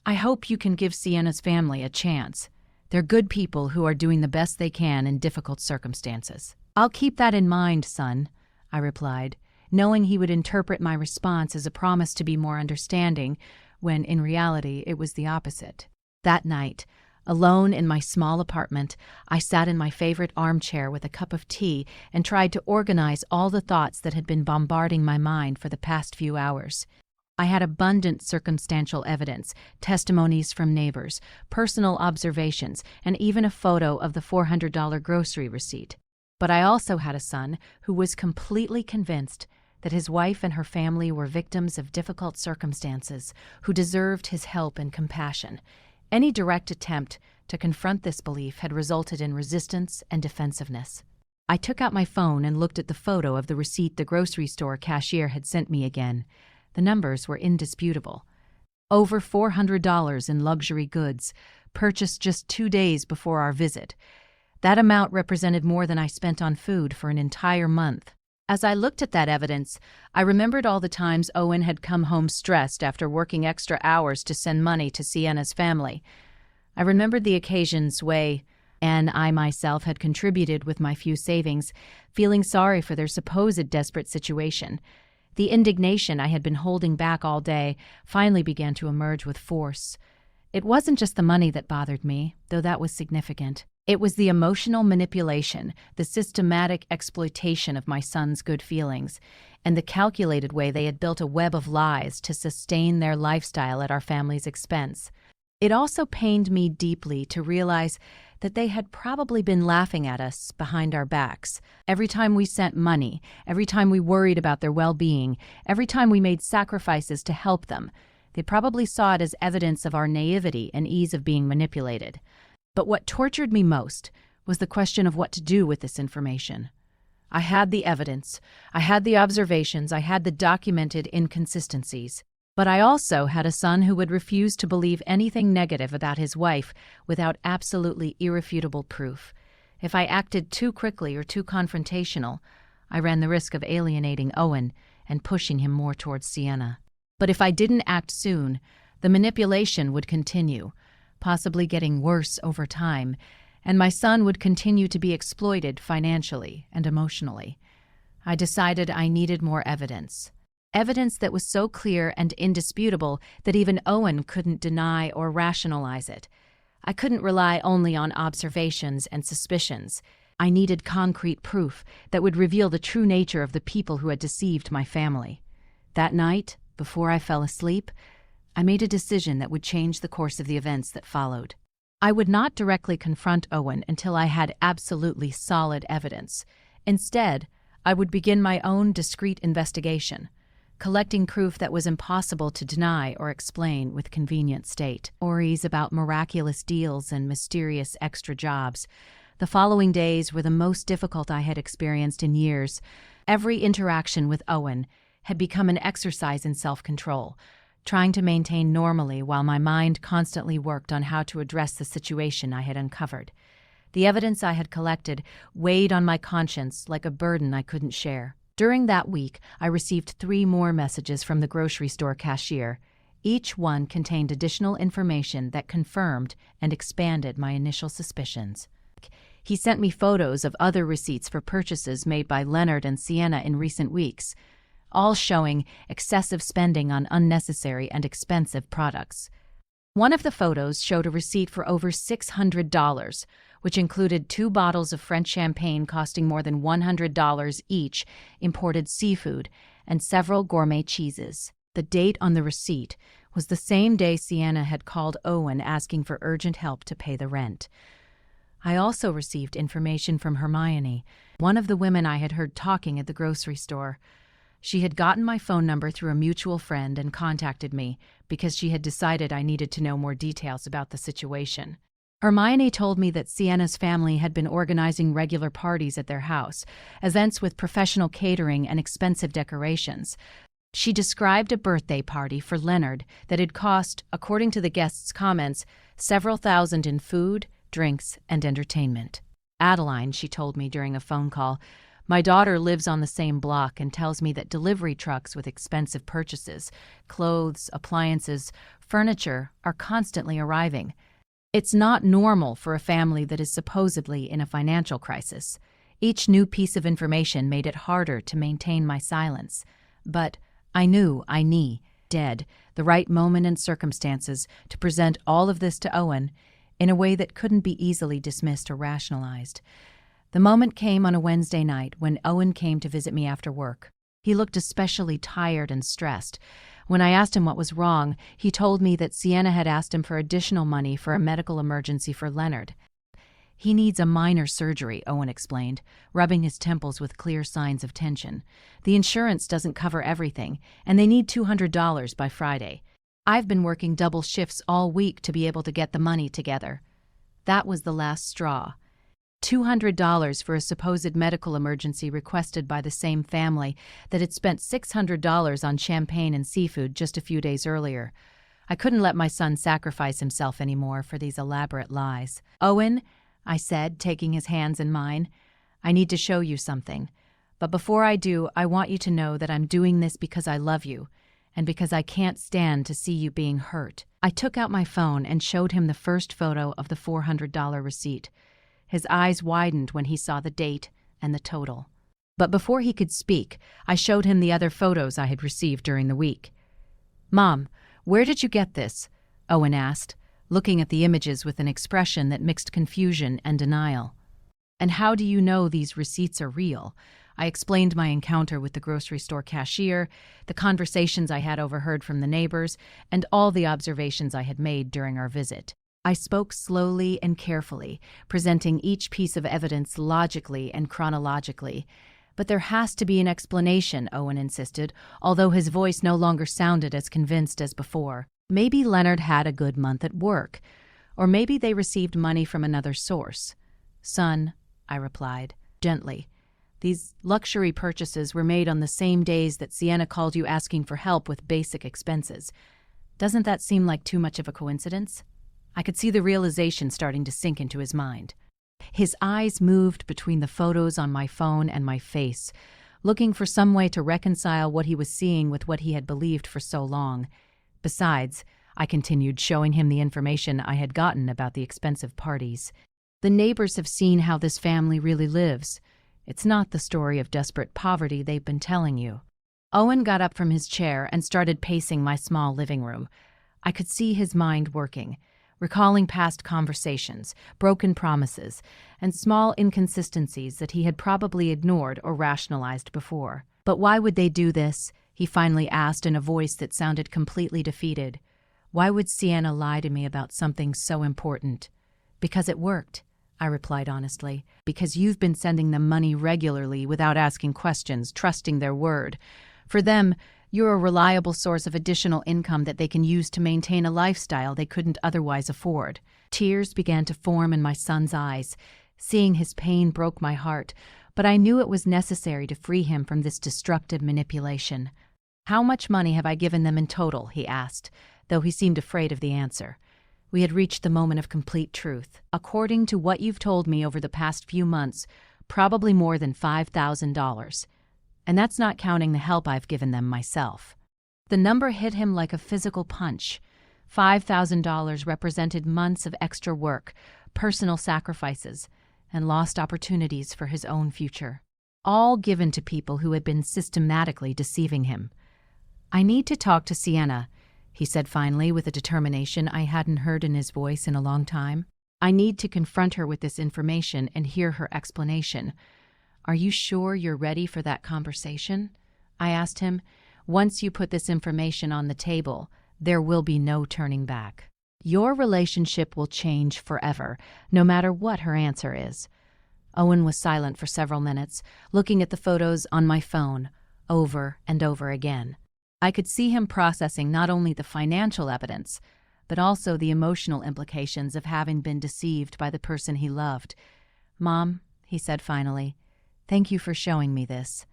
I hope you can give Sienna's family a chance. They're good people who are doing the best they can in difficult circumstances. I'll keep that in mind, son, I replied, knowing he would interpret my response as a promise to be more understanding, when in reality it was the opposite. That night, alone in my small apartment, I sat in my favorite armchair with a cup of tea and tried to organize all the thoughts that had been bombarding my mind for the past few hours. I had abundant circumstantial evidence, testimonies from neighbors, personal observations, and even a photo of the $400 grocery receipt. But I also had a son who was completely convinced that his wife and her family were victims of difficult circumstances, who deserved his help and compassion. Any direct attempt to confront this belief had resulted in resistance and defensiveness. I took out my phone and looked at the photo of the receipt the grocery store cashier had sent me again. The numbers were indisputable. Over $400 in luxury goods, purchased just 2 days before our visit. That amount represented more than I spent on food for an entire month. As I looked at that evidence, I remembered all the times Owen had come home stressed after working extra hours to send money to Sienna's family. I remembered the occasions and I myself had contributed with my few savings, feeling sorry for their supposed desperate situation. The indignation I had been holding back all day finally began to emerge with force. It wasn't just the money that bothered me, though that was significant. It was the emotional manipulation, the systematic exploitation of my son's good feelings, and the calculated way they had built a web of lies to sustain their lifestyle at our family's expense. It also pained me deeply to realize that they had probably been laughing at us behind our backs. Every time we sent money, every time we worried about their well-being, every time we made sacrifices to help them, they probably saw it as evidence of our naivety and ease of being manipulated. But what tortured me most was the question of what to do with this information. I had the evidence, I had the observations, I had the documented inconsistencies. But I also had a son who would refuse to believe anything negative about his wife without absolutely irrefutable proof. If I acted too quickly or too confrontational, I ran the risk of alienating Owen and pushing him more towards Sienna. But if I didn't act soon, the manipulation would continue, possibly getting worse over time, and my son would continue to be exploited financially and emotionally. I decided I needed more evidence. Evidence that was so clear and indisputable that even Owen couldn't deny or rationalize it. I couldn't rely only on observations and suspicions. I needed concrete proof that would reveal the true nature of the people who had deceived my family. That night, before I fell asleep, I made a decision that would change the course of the events that followed. I would not directly confront Owen until I had absolutely solid evidence. Instead, I would begin my own discreet investigation. collecting proof that was impossible to deny or explain with convenient state. Stories about miraculous deals and mysterious extra jobs. The following days were the most difficult I had experienced in years. Every interaction with Owen had become an exercise in self-control, trying to maintain normally while my mind constantly worked on how to address the situation I had uncovered. The evidence I had collected weighed on my conscience like a burden I couldn't share. During that week, I received 3 more messages from the grocery store cashier. Each one contained additional information that confirmed and expanded my initial suspicions. He sent me photos of other receipts for purchases made by Leonard and Sienna in recent weeks, all showing excessive spending on unnecessary and expensive products. One of the photos showed a receipt for over $600, which included 2 bottles of French champagne costing more than $100 each, imported seafood, and several gourmet cheeses. The date on the receipt was the same day Sienna had called Owen asking for urgent help to pay the rent. I also received information from Hermione, one of the women I had heard talking at the grocery store. She had gotten my phone number through a mutual friend and contacted me because she had decided I needed to know more details about the situation. Hermione told me that Sienna's family had been organizing regular parties at their house, events with professional catering and expensive decorations. She described a birthday party for Leonard that had cost, according to the guests' comments, several thousand in food, drinks, and entertainment. Adeline, she told me during a phone call, my daughter lives on the same block and tells me that delivery trucks with expensive purchases, clothes, appliances, furniture, are constantly arriving. It's not normal for a family that is supposedly in a financial crisis. Each new piece of information made it harder to maintain my silence. But I knew I needed the right moment and circumstances to present all of this to Owen in a way that couldn't be easily dismissed or rationalized. The moment came on a Wednesday night when Owen came to visit me after work. He looked especially tired and stressed. When I asked him what was wrong, he told me that Sienna had asked him for additional money for a medical emergency for Leonard. He needs a minor surgery, Owen explained, rubbing his temples with clear signs of tension. The insurance doesn't cover everything, and they need $200 by Friday. I've been working double shifts all week to be able to get the money together. That was the last straw. $200 for a supposed medical emergency requested by the same family that had spent $600 on champagne and seafood just a few days earlier. I couldn't let my son sacrifice himself anymore for these elaborate lies. Owen, I said, taking his hands in mine, I need to show you something. But before I do, I want you to know that I'm doing this because I love you, and because I can't stand to see you being hurt. I took out my phone and showed him the first photo of the $400 receipt. His eyes widened when he saw the date and the total. But before he could speak, I showed him the other photos I had received during the week. "Mom, where did you get this?" Owen asked, looking at the images with an expression that mixed confusion and denial. "And how do you know these receipts are real?" I explained my encounter with the grocery store cashier, the conversations I had overheard from the neighbors, and all the observations I had made during our visit. I spoke slowly and carefully, presenting each piece of evidence logically and chronologically. "But there has to be an explanation," Owen insisted, although his voice no longer sounded as convinced as before. "Maybe Leonard had a good month at work, or maybe they received money from another source." "Son," I replied, gently, "these luxury purchases were made on the same days that Sienna called you asking for help with basic expenses. Doesn't that seem like too much of a coincidence?" I could see the realization starting to sink into his mind. His eyes moved between the photos on my phone and my face, looking for some way to reconcile what he was seeing with what he had believed for so long. Besides, I continued, showing him the information I had gotten about the expensive parties. "The neighbors have seen how this family really lives. It's not the story of desperate poverty they've been telling you." Owen got up from his chair and started pacing my small living room. I could see his mind working, recalling past conversations, broken promises, and small inconsistencies that he had probably ignored or rationalized before. "But why would they do this?" he finally asked in a voice that sounded completely defeated. "Why would Sienna lie to me about something so important?" "Because it worked," I replied honestly. "Because you've been sending them money regularly without asking questions, trusting their word. For them, You're a reliable source of additional income that they can use to maintain a lifestyle they couldn't otherwise afford." Tears began to form in my son's eyes. Seeing his pain broke my heart, but I knew it was necessary to free him from this destructive manipulation. "How much money have I given them in total?" he asked, though he seemed afraid of the answer. We had reached the moment of complete truth. "According to what you've told me over the past few months, probably more than $5,000. And that's not counting the help I've given them myself." The number hit him like a physical punch. $5,000 represented months of extra work, personal sacrifices, and lost opportunities for his own future, all given to people who had been systematically deceiving him. "I need to talk to Sienna," he said finally with a determination I hadn't heard in his voice in a long time. "I need to confront her with this information and hear her explanation." "Are you sure you're ready for that conversation?" I asked him. "Once you put this information on the table, there will be no turning back. Your relationship will change forever, no matter what her answer is." Owen was silent for several minutes, looking at the photos on my phone over and over again. I could see him processing not only the financial evidence, but also the emotional implications of having been deceived by the person he loved. "Mom," he said finally, "thank you for showing me this.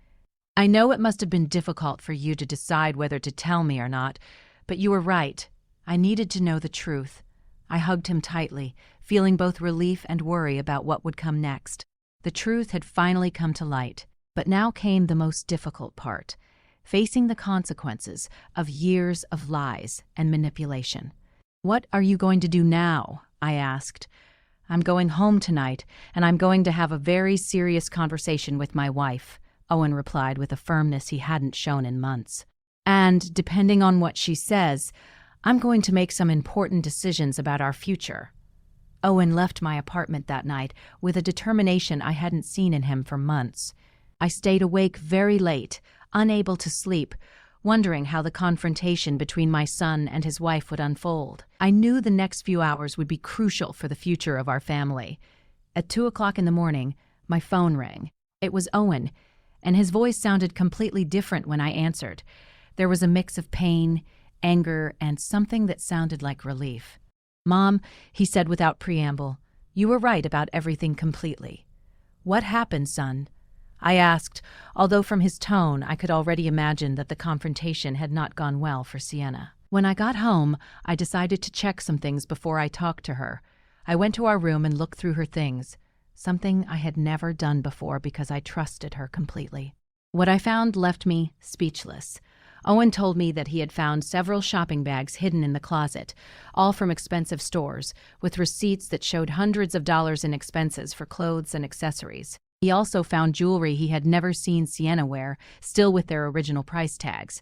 I know it must have been difficult for you to decide whether to tell me or not, but you were right. I needed to know the truth." I hugged him tightly, feeling both relief and worry about what would come next. The truth had finally come to light, but now came the most difficult part, facing the consequences of years of lies and manipulation. "What are you going to do now?" I asked. "I'm going home tonight, and I'm going to have a very serious conversation with my wife," Owen replied with a firmness he hadn't shown in months. "And, depending on what she says, I'm going to make some important decisions about our future." Owen left my apartment that night with a determination I hadn't seen in him for months. I stayed awake very late, unable to sleep, wondering how the confrontation between my son and his wife would unfold. I knew the next few hours would be crucial for the future of our family. At 2 o'clock in the morning, my phone rang. It was Owen, and his voice sounded completely different when I answered. There was a mix of pain, anger, and something that sounded like relief. "Mom," he said without preamble, "you were right about everything completely." "What happened, son?" I asked, although from his tone I could already imagine that the confrontation had not gone well for Sienna. "When I got home, I decided to check some things before I talked to her. I went to our room and looked through her things, something I had never done before because I trusted her completely. What I found left me speechless. Owen told me that he had found several shopping bags hidden in the closet, all from expensive stores, with receipts that showed hundreds of dollars in expenses for clothes and accessories. He also found jewelry he had never seen Sienna wear, still with their original price tags.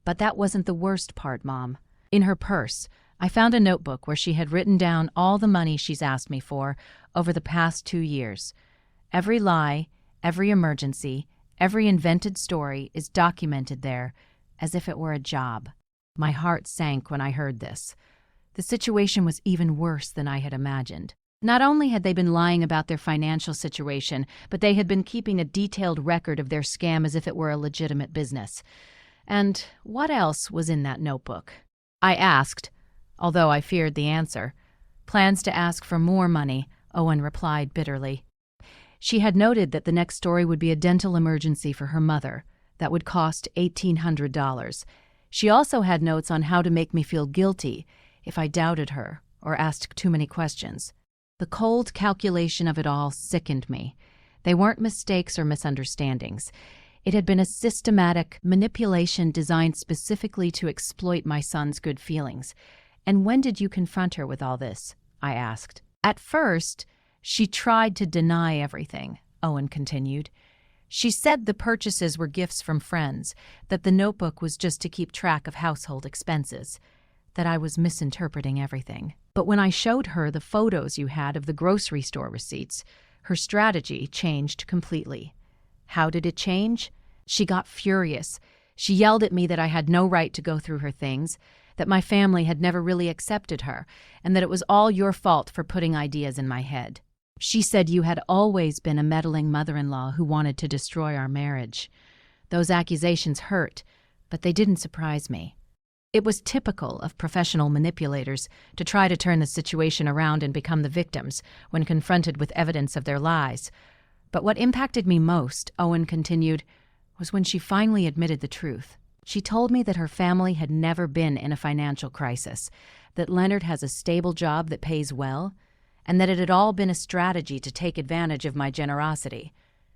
But that wasn't the worst part, Mom. In her purse, I found a notebook where she had written down all the money she's asked me for over the past 2 years. Every lie, every emergency, every invented story is documented there, as if it were a job. My heart sank when I heard this. The situation was even worse than I had imagined. Not only had they been lying about their financial situation, but they had been keeping a detailed record of their scam as if it were a legitimate business. And what else was in that notebook? I asked, although I feared the answer. "Plans to ask for more money," Owen replied bitterly. She had noted that the next story would be a dental emergency for her mother. That would cost $1,800. She also had notes on how to make me feel guilty if I doubted her or asked too many questions. The cold calculation of it all sickened me. They weren't mistakes or misunderstandings. It had been a systematic manipulation designed specifically to exploit my son's good feelings. "And when did you confront her with all this?" I asked. "At first, she tried to deny everything," Owen continued. "She said the purchases were gifts from friends, that the notebook was just to keep track of household expenses, that I was misinterpreting everything. But when I showed her the photos you had of the grocery store receipts, her strategy changed completely." How did it change? She got furious. She yelled at me that I had no right to go through her things, that my family had never really accepted her, and that it was all your fault for putting ideas in my head. She said you had always been a meddling mother-in-law who wanted to destroy our marriage. Those accusations hurt, but they didn't surprise me. It was typical of professional manipulators to try to turn the situation around and become the victims when confronted with evidence of their lies. But what impacted me most, Owen continued, was when she finally admitted the truth. She told me that her family had never been in a financial crisis, that Leonard has a stable job that pays well, and that it had all been a strategy to take advantage of my generosity.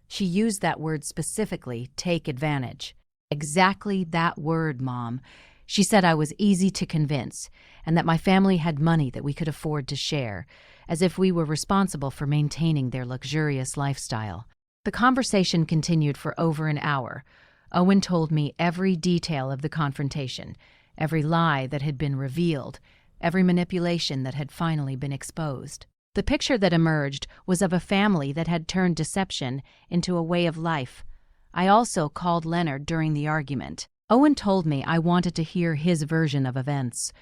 She used that word specifically, take advantage. Exactly that word, Mom. She said I was easy to convince, and that my family had money that we could afford to share, as if we were responsible for maintaining their luxurious lifestyle. The conversation continued for over an hour. Owen told me every detail of the confrontation, every lie that had been revealed, every manipulation that had finally been exposed. The picture that emerged was of a family that had turned deception into a way of life. I also called Leonard during the argument. Owen told me I wanted to hear his version of events.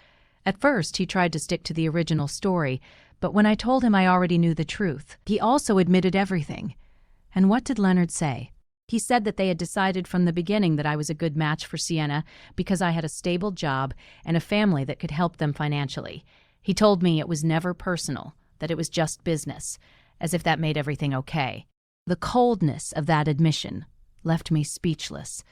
At first, he tried to stick to the original story, but when I told him I already knew the truth, he also admitted everything. And what did Leonard say? He said that they had decided from the beginning that I was a good match for Sienna because I had a stable job and a family that could help them financially. He told me it was never personal, that it was just business, as if that made everything okay. The coldness of that admission left me speechless.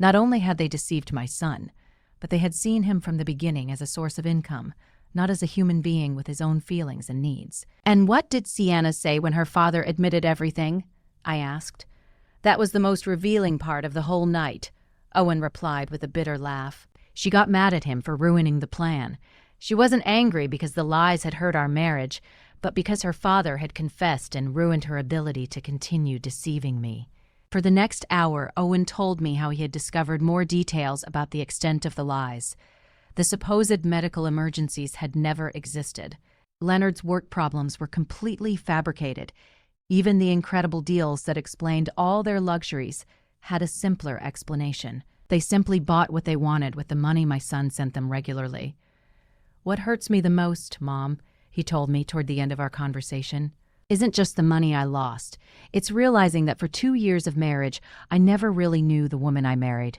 Not only had they deceived my son, but they had seen him from the beginning as a source of income, not as a human being with his own feelings and needs. "And what did Sienna say when her father admitted everything?" I asked. "That was the most revealing part of the whole night," Owen replied with a bitter laugh. "She got mad at him for ruining the plan. She wasn't angry because the lies had hurt our marriage, but because her father had confessed and ruined her ability to continue deceiving me." For the next hour, Owen told me how he had discovered more details about the extent of the lies. The supposed medical emergencies had never existed. Leonard's work problems were completely fabricated. Even the incredible deals that explained all their luxuries had a simpler explanation. They simply bought what they wanted with the money my son sent them regularly. "What hurts me the most, Mom," he told me toward the end of our conversation, "isn't just the money I lost. It's realizing that for 2 years of marriage, I never really knew the woman I married.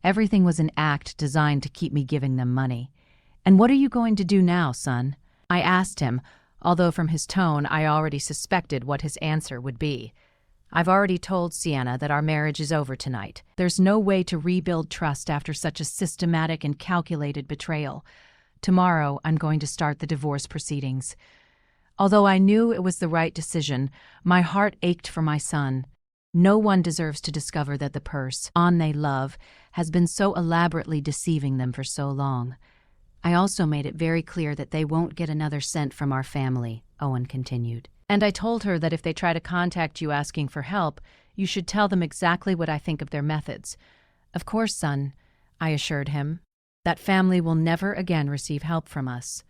Everything was an act designed to keep me giving them money. And what are you going to do now, son?" I asked him, although from his tone I already suspected what his answer would be. "I've already told Sienna that our marriage is over tonight. There's no way to rebuild trust after such a systematic and calculated betrayal. Tomorrow, I'm going to start the divorce proceedings." Although I knew it was the right decision, my heart ached for my son. No one deserves to discover that the person they love has been so elaborately deceiving them for so long. "I also made it very clear that they won't get another cent from our family," Owen continued. "And I told her that if they try to contact you asking for help, you should tell them exactly what I think of their methods." "Of course, son," I assured him. "That family will never again receive help from us."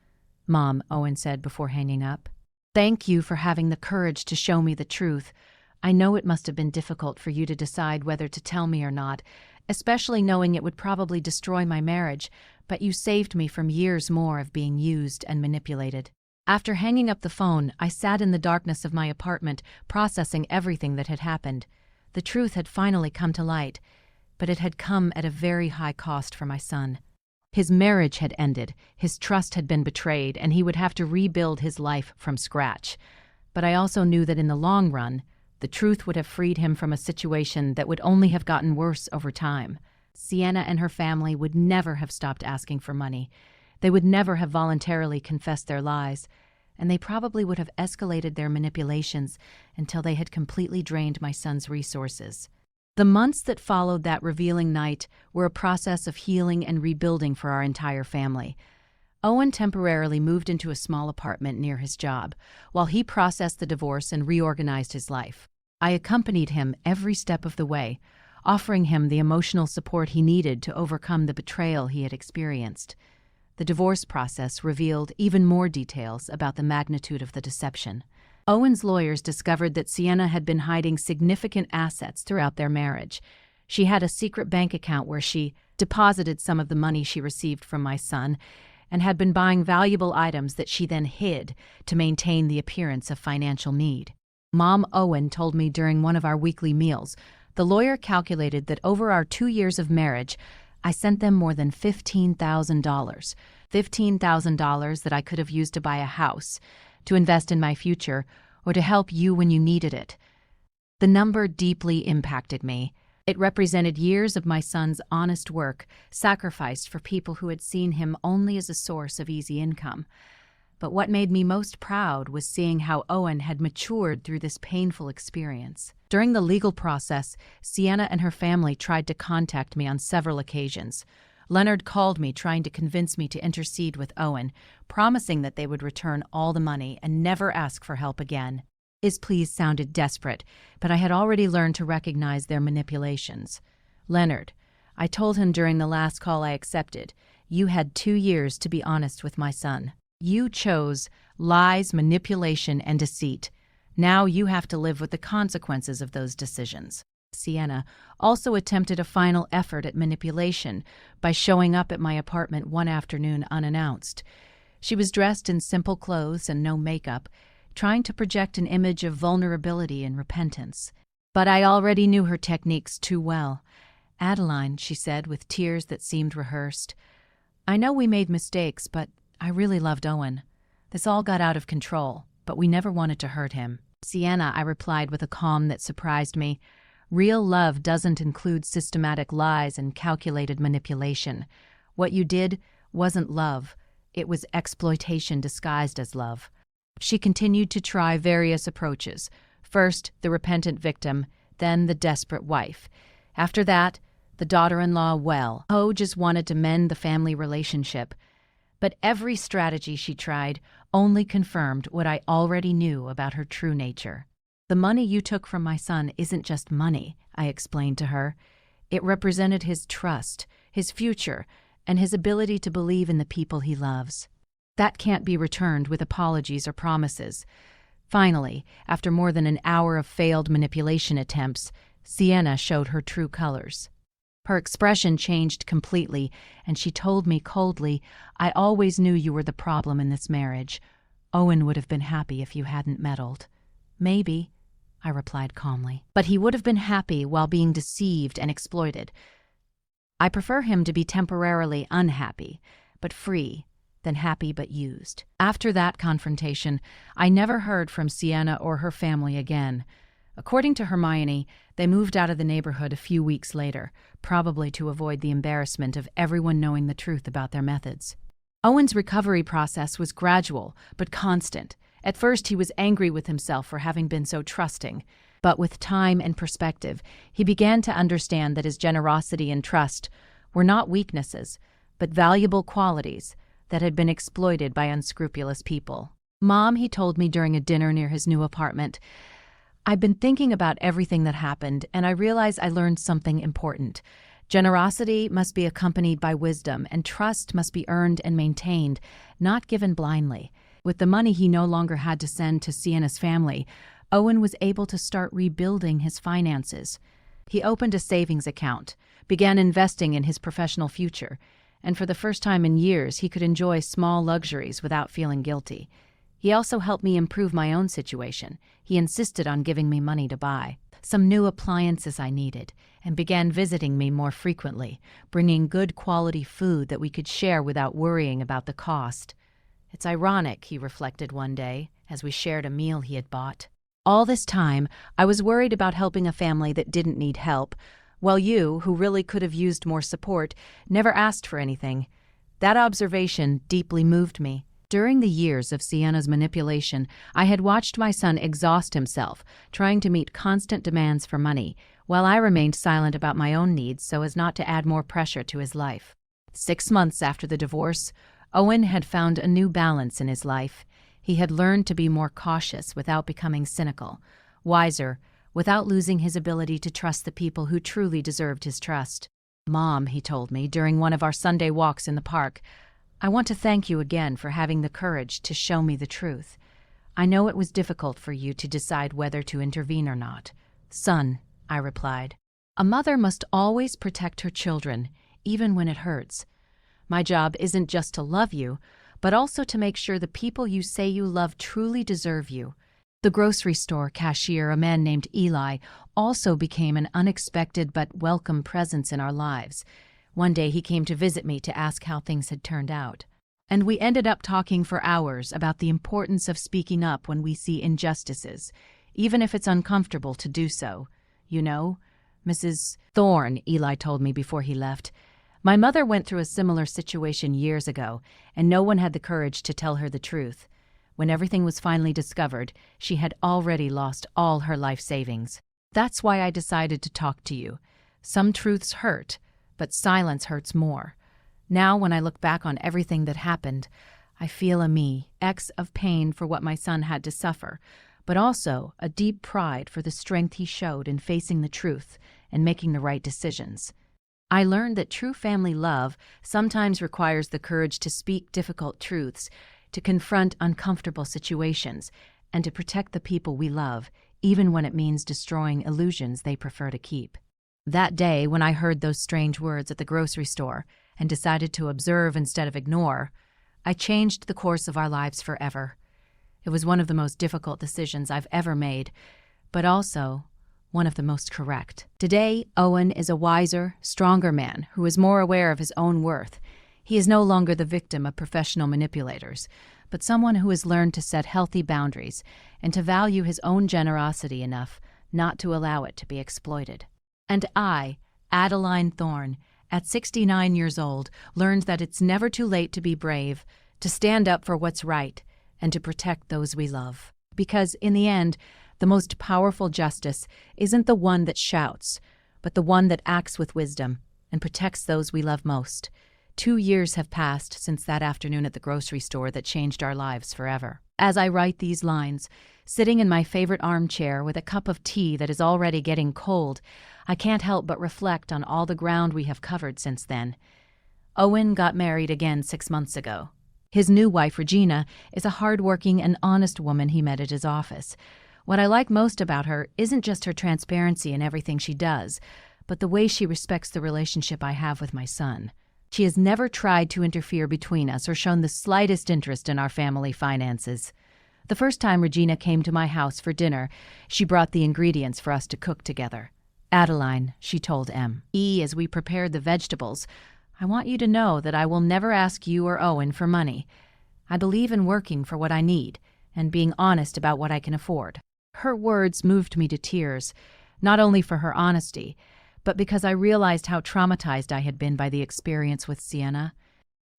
"Mom," Owen said before hanging up, "thank you for having the courage to show me the truth. I know it must have been difficult for you to decide whether to tell me or not, especially knowing it would probably destroy my marriage, but you saved me from years more of being used and manipulated." After hanging up the phone, I sat in the darkness of my apartment, processing everything that had happened. The truth had finally come to light, but it had come at a very high cost for my son. His marriage had ended, his trust had been betrayed, and he would have to rebuild his life from scratch. But I also knew that in the long run, the truth would have freed him from a situation that would only have gotten worse over time. Sienna and her family would never have stopped asking for money. They would never have voluntarily confessed their lies, and they probably would have escalated their manipulations until they had completely drained my son's resources. The months that followed that revealing night were a process of healing and rebuilding for our entire family. Owen temporarily moved into a small apartment near his job, while he processed the divorce and reorganized his life. I accompanied him every step of the way, offering him the emotional support he needed to overcome the betrayal he had experienced. The divorce process revealed even more details about the magnitude of the deception. Owen's lawyers discovered that Sienna had been hiding significant assets throughout their marriage. She had a secret bank account where she deposited some of the money she received from my son and had been buying valuable items that she then hid to maintain the appearance of financial need. Mom Owen told me during one of our weekly meals, the lawyer calculated that over our 2 years of marriage, I sent them more than $15,000. $15,000 that I could have used to buy a house, to invest in my future, or to help you when you needed it. The number deeply impacted me. It represented years of my son's honest work, sacrificed for people who had seen him only as a source of easy income. But what made me most proud was seeing how Owen had matured through this painful experience. During the legal process, Sienna and her family tried to contact me on several occasions. Leonard called me trying to convince me to intercede with Owen, promising that they would return all the money and never ask for help again. His pleas sounded desperate, but I had already learned to recognize their manipulations. Leonard, I told him during the last call I accepted, you had 2 years to be honest with my son. You chose lies, manipulation, and deceit. Now you have to live with the consequences of those decisions. Sienna also attempted a final effort at manipulation by showing up at my apartment one afternoon unannounced. She was dressed in simple clothes and no makeup, trying to project an image of vulnerability and repentance. But I already knew her techniques too well. "Adeline," she said with tears that seemed rehearsed, "I know we made mistakes, but I really loved Owen. This all got out of control, but we never wanted to hurt him." "Sienna," I replied with a calm that surprised me, "real love doesn't include systematic lies and calculated manipulation. What you did wasn't love. It was exploitation disguised as love." She continued to try various approaches. First, the repentant victim, then the desperate wife. After that, the daughter-in-law well. O just wanted to mend the family relationship. But every strategy she tried only confirmed what I already knew about her true nature. "The money you took from my son isn't just money," I explained to her. "It represented his trust, his future, and his ability to believe in the people he loves. That can't be returned with apologies or promises." Finally, after more than an hour of failed manipulation attempts, Sienna showed her true colors. Her expression changed completely, and she told me coldly, "I always knew you were the problem in this marriage. Owen would have been happy if you hadn't meddled." "Maybe," I replied calmly, "but he would have been happy while being deceived and exploited. I prefer him to be temporarily unhappy, but free, than happy but used." After that confrontation, I never heard from Sienna or her family again. According to Hermione, they moved out of the neighborhood a few weeks later, probably to avoid the embarrassment of everyone knowing the truth about their methods. Owen's recovery process was gradual, but constant. At first, he was angry with himself for having been so trusting. But with time and perspective, he began to understand that his generosity and trust were not weaknesses, but valuable qualities that had been exploited by unscrupulous people. "Mom," he told me during a dinner near his new apartment, "I've been thinking about everything that happened, and I realize I learned something important. Generosity must be accompanied by wisdom, and trust must be earned and maintained, not given blindly." With the money he no longer had to send to Sienna's family, Owen was able to start rebuilding his finances. He opened a savings account, began investing in his professional future, and for the first time in years he could enjoy small luxuries without feeling guilty. He also helped me improve my own situation. He insisted on giving me money to buy some new appliances I needed, and began visiting me more frequently, bringing good quality food that we could share without worrying about the cost. "It's ironic," he reflected one day, as we shared a meal he had bought. "All this time, I was worried about helping a family that didn't need help, while you, who really could have used more support, never asked for anything." That observation deeply moved me. During the years of Sienna's manipulation, I had watched my son exhaust himself, trying to meet constant demands for money, while I remained silent about my own needs so as not to add more pressure to his life. 6 months after the divorce, Owen had found a new balance in his life. He had learned to be more cautious without becoming cynical, wiser without losing his ability to trust the people who truly deserved his trust. "Mom," he told me during one of our Sunday walks in the park, "I want to thank you again for having the courage to show me the truth. I know it was difficult for you to decide whether to intervene or not." "Son," I replied, "a mother must always protect her children, even when it hurts. My job isn't just to love you, but also to make sure the people you say you love truly deserve you." The grocery store cashier, a man named Eli, also became an unexpected but welcome presence in our lives. One day he came to visit me to ask how things had turned out. And we ended up talking for hours about the importance of speaking up when we see injustices, even if it's uncomfortable to do so. You know, Mrs. Thorne, Eli told me before he left. My mother went through a similar situation years ago, and no one had the courage to tell her the truth. When everything was finally discovered, she had already lost all her life savings. That's why I decided to talk to you. Some truths hurt, but silence hurts more. Now, when I look back on everything that happened, I feel of pain for what my son had to suffer, but also a deep pride for the strength he showed in facing the truth and making the right decisions. I learned that true family love sometimes requires the courage to speak difficult truths, to confront uncomfortable situations, and to protect the people we love, even when it means destroying illusions they prefer to keep. That day, when I heard those strange words at the grocery store and decided to observe instead of ignore, I changed the course of our lives forever. It was one of the most difficult decisions I've ever made, but also one of the most correct. Today, Owen is a wiser, stronger man who is more aware of his own worth. He is no longer the victim of professional manipulators, but someone who has learned to set healthy boundaries and to value his own generosity enough not to allow it to be exploited. And I, Adeline Thorne, at 69 years old, learned that it's never too late to be brave, to stand up for what's right, and to protect those we love. Because, in the end, the most powerful justice isn't the one that shouts, but the one that acts with wisdom and protects those we love most. 2 years have passed since that afternoon at the grocery store that changed our lives forever. As I write these lines, sitting in my favorite armchair with a cup of tea that is already getting cold, I can't help but reflect on all the ground we have covered since then. Owen got married again 6 months ago. His new wife, Regina, is a hard-working and honest woman he met at his office. What I like most about her isn't just her transparency in everything she does, but the way she respects the relationship I have with my son. She has never tried to interfere between us or shown the slightest interest in our family finances. The first time Regina came to my house for dinner, she brought the ingredients for us to cook together. Adeline, she told as we prepared the vegetables, I want you to know that I will never ask you or Owen for money. I believe in working for what I need and being honest about what I can afford. Her words moved me to tears, not only for her honesty, but because I realized how traumatized I had been by the experience with Sienna.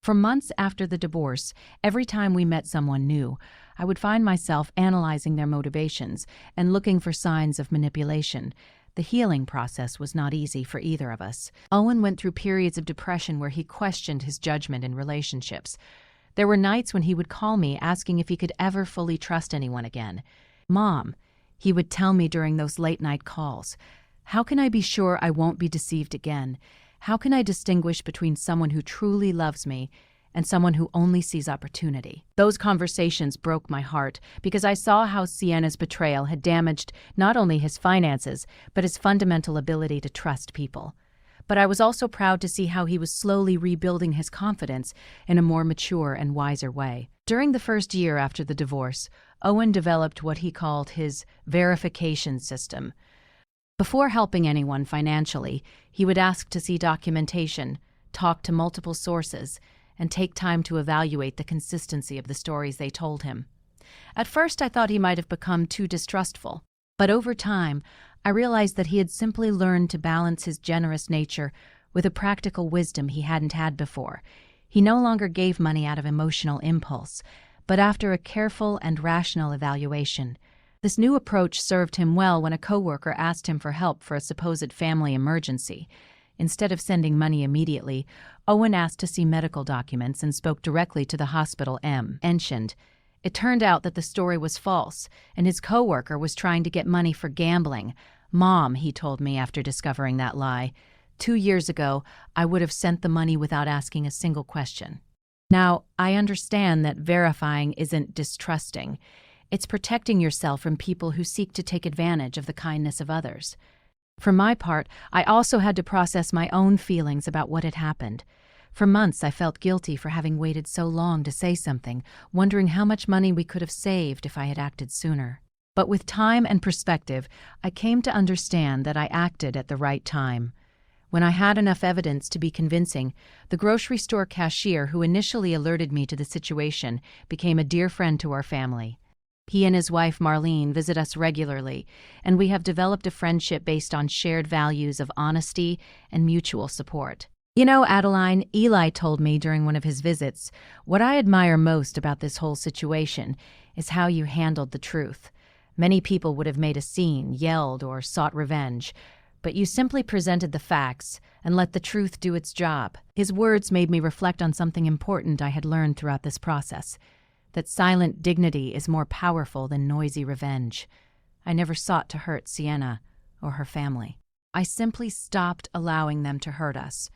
For months after the divorce, every time we met someone new, I would find myself analyzing their motivations and looking for signs of manipulation. The healing process was not easy for either of us. Owen went through periods of depression where he questioned his judgment in relationships. There were nights when he would call me asking if he could ever fully trust anyone again. Mom, he would tell me during those late-night calls, how can I be sure I won't be deceived again? How can I distinguish between someone who truly loves me and someone who only sees opportunity? Those conversations broke my heart because I saw how Sienna's betrayal had damaged not only his finances, but his fundamental ability to trust people. But I was also proud to see how he was slowly rebuilding his confidence in a more mature and wiser way. During the first year after the divorce, Owen developed what he called his verification system. Before helping anyone financially, he would ask to see documentation, talk to multiple sources, and take time to evaluate the consistency of the stories they told him. At first, I thought he might have become too distrustful, but over time, I realized that he had simply learned to balance his generous nature with a practical wisdom he hadn't had before. He no longer gave money out of emotional impulse, but after a careful and rational evaluation. This new approach served him well when a coworker asked him for help for a supposed family emergency. Instead of sending money immediately, Owen asked to see medical documents and spoke directly to the hospital mentioned. It turned out that the story was false, and his coworker was trying to get money for gambling. Mom, he told me after discovering that lie, 2 years ago, I would have sent the money without asking a single question. Now, I understand that verifying isn't distrusting. It's protecting yourself from people who seek to take advantage of the kindness of others. For my part, I also had to process my own feelings about what had happened. For months, I felt guilty for having waited so long to say something, wondering how much money we could have saved if I had acted sooner. But with time and perspective, I came to understand that I acted at the right time. When I had enough evidence to be convincing, the grocery store cashier who initially alerted me to the situation became a dear friend to our family. He and his wife Marlene visit us regularly, and we have developed a friendship based on shared values of honesty and mutual support. You know, Adeline, Eli told me during one of his visits, what I admire most about this whole situation is how you handled the truth. Many people would have made a scene, yelled, or sought revenge, but you simply presented the facts and let the truth do its job. His words made me reflect on something important I had learned throughout this process, that silent dignity is more powerful than noisy revenge. I never sought to hurt Sienna or her family. I simply stopped allowing them to hurt us.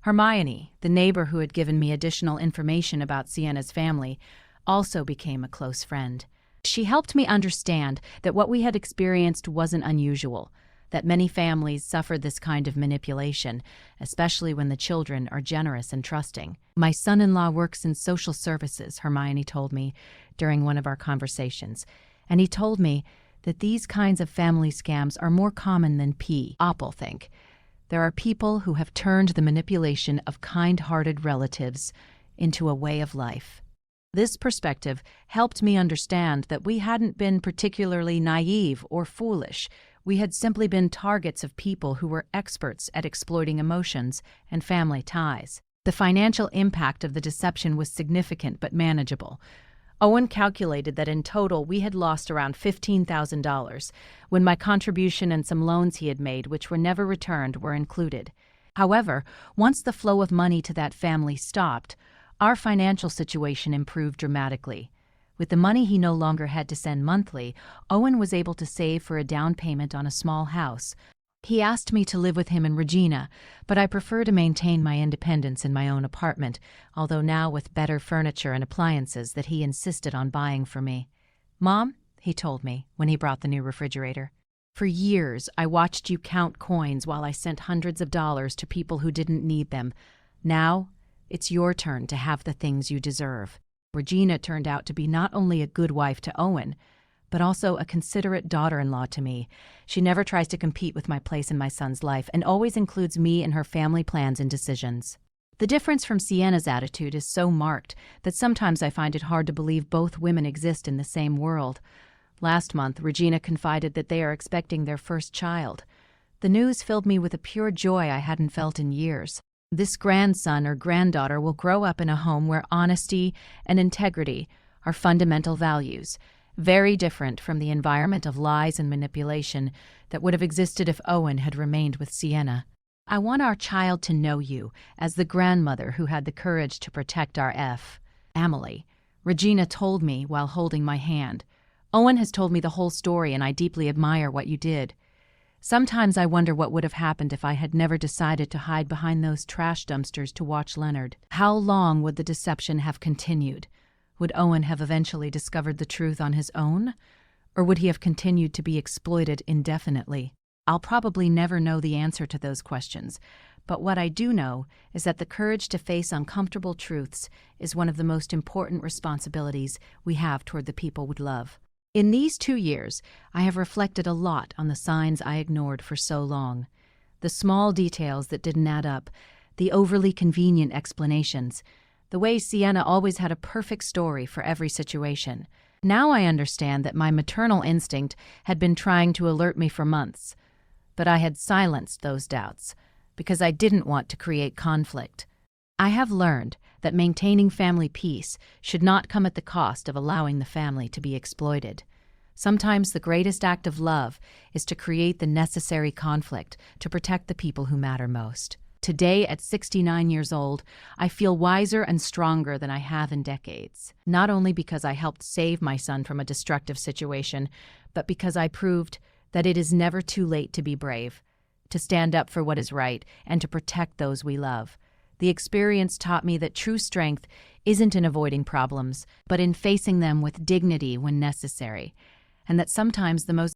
Hermione, the neighbor who had given me additional information about Sienna's family, also became a close friend. She helped me understand that what we had experienced wasn't unusual, that many families suffered this kind of manipulation, especially when the children are generous and trusting. My son-in-law works in social services, Hermione told me during one of our conversations, and he told me that these kinds of family scams are more common than people think. There are people who have turned the manipulation of kind-hearted relatives into a way of life. This perspective helped me understand that we hadn't been particularly naive or foolish. We had simply been targets of people who were experts at exploiting emotions and family ties. The financial impact of the deception was significant but manageable. Owen calculated that in total we had lost around $15,000 when my contribution and some loans he had made, which were never returned, were included. However, once the flow of money to that family stopped, our financial situation improved dramatically. With the money he no longer had to send monthly, Owen was able to save for a down payment on a small house. He asked me to live with him in Regina, but I prefer to maintain my independence in my own apartment, although now with better furniture and appliances that he insisted on buying for me. "Mom," he told me when he brought the new refrigerator, "for years I watched you count coins while I sent hundreds of dollars to people who didn't need them. Now, it's your turn to have the things you deserve." Regina turned out to be not only a good wife to Owen, but also a considerate daughter-in-law to me. She never tries to compete with my place in my son's life and always includes me in her family plans and decisions. The difference from Sienna's attitude is so marked that sometimes I find it hard to believe both women exist in the same world. Last month, Regina confided that they are expecting their first child. The news filled me with a pure joy I hadn't felt in years. This grandson or granddaughter will grow up in a home where honesty and integrity are fundamental values, very different from the environment of lies and manipulation that would have existed if Owen had remained with Sienna. I want our child to know you as the grandmother who had the courage to protect our family, Regina told me while holding my hand. "Owen has told me the whole story and I deeply admire what you did. Sometimes I wonder what would have happened if I had never decided to hide behind those trash dumpsters to watch Leonard. How long would the deception have continued? Would Owen have eventually discovered the truth on his own? Or would he have continued to be exploited indefinitely? I'll probably never know the answer to those questions, but what I do know is that the courage to face uncomfortable truths is one of the most important responsibilities we have toward the people we love. In these 2 years, I have reflected a lot on the signs I ignored for so long. The small details that didn't add up, the overly convenient explanations, the way Sienna always had a perfect story for every situation. Now I understand that my maternal instinct had been trying to alert me for months, but I had silenced those doubts because I didn't want to create conflict. I have learned that maintaining family peace should not come at the cost of allowing the family to be exploited. Sometimes the greatest act of love is to create the necessary conflict to protect the people who matter most. Today, at 69 years old, I feel wiser and stronger than I have in decades, not only because I helped save my son from a destructive situation, but because I proved that it is never too late to be brave, to stand up for what is right, and to protect those we love. The experience taught me that true strength isn't in avoiding problems, but in facing them with dignity when necessary, and that sometimes the most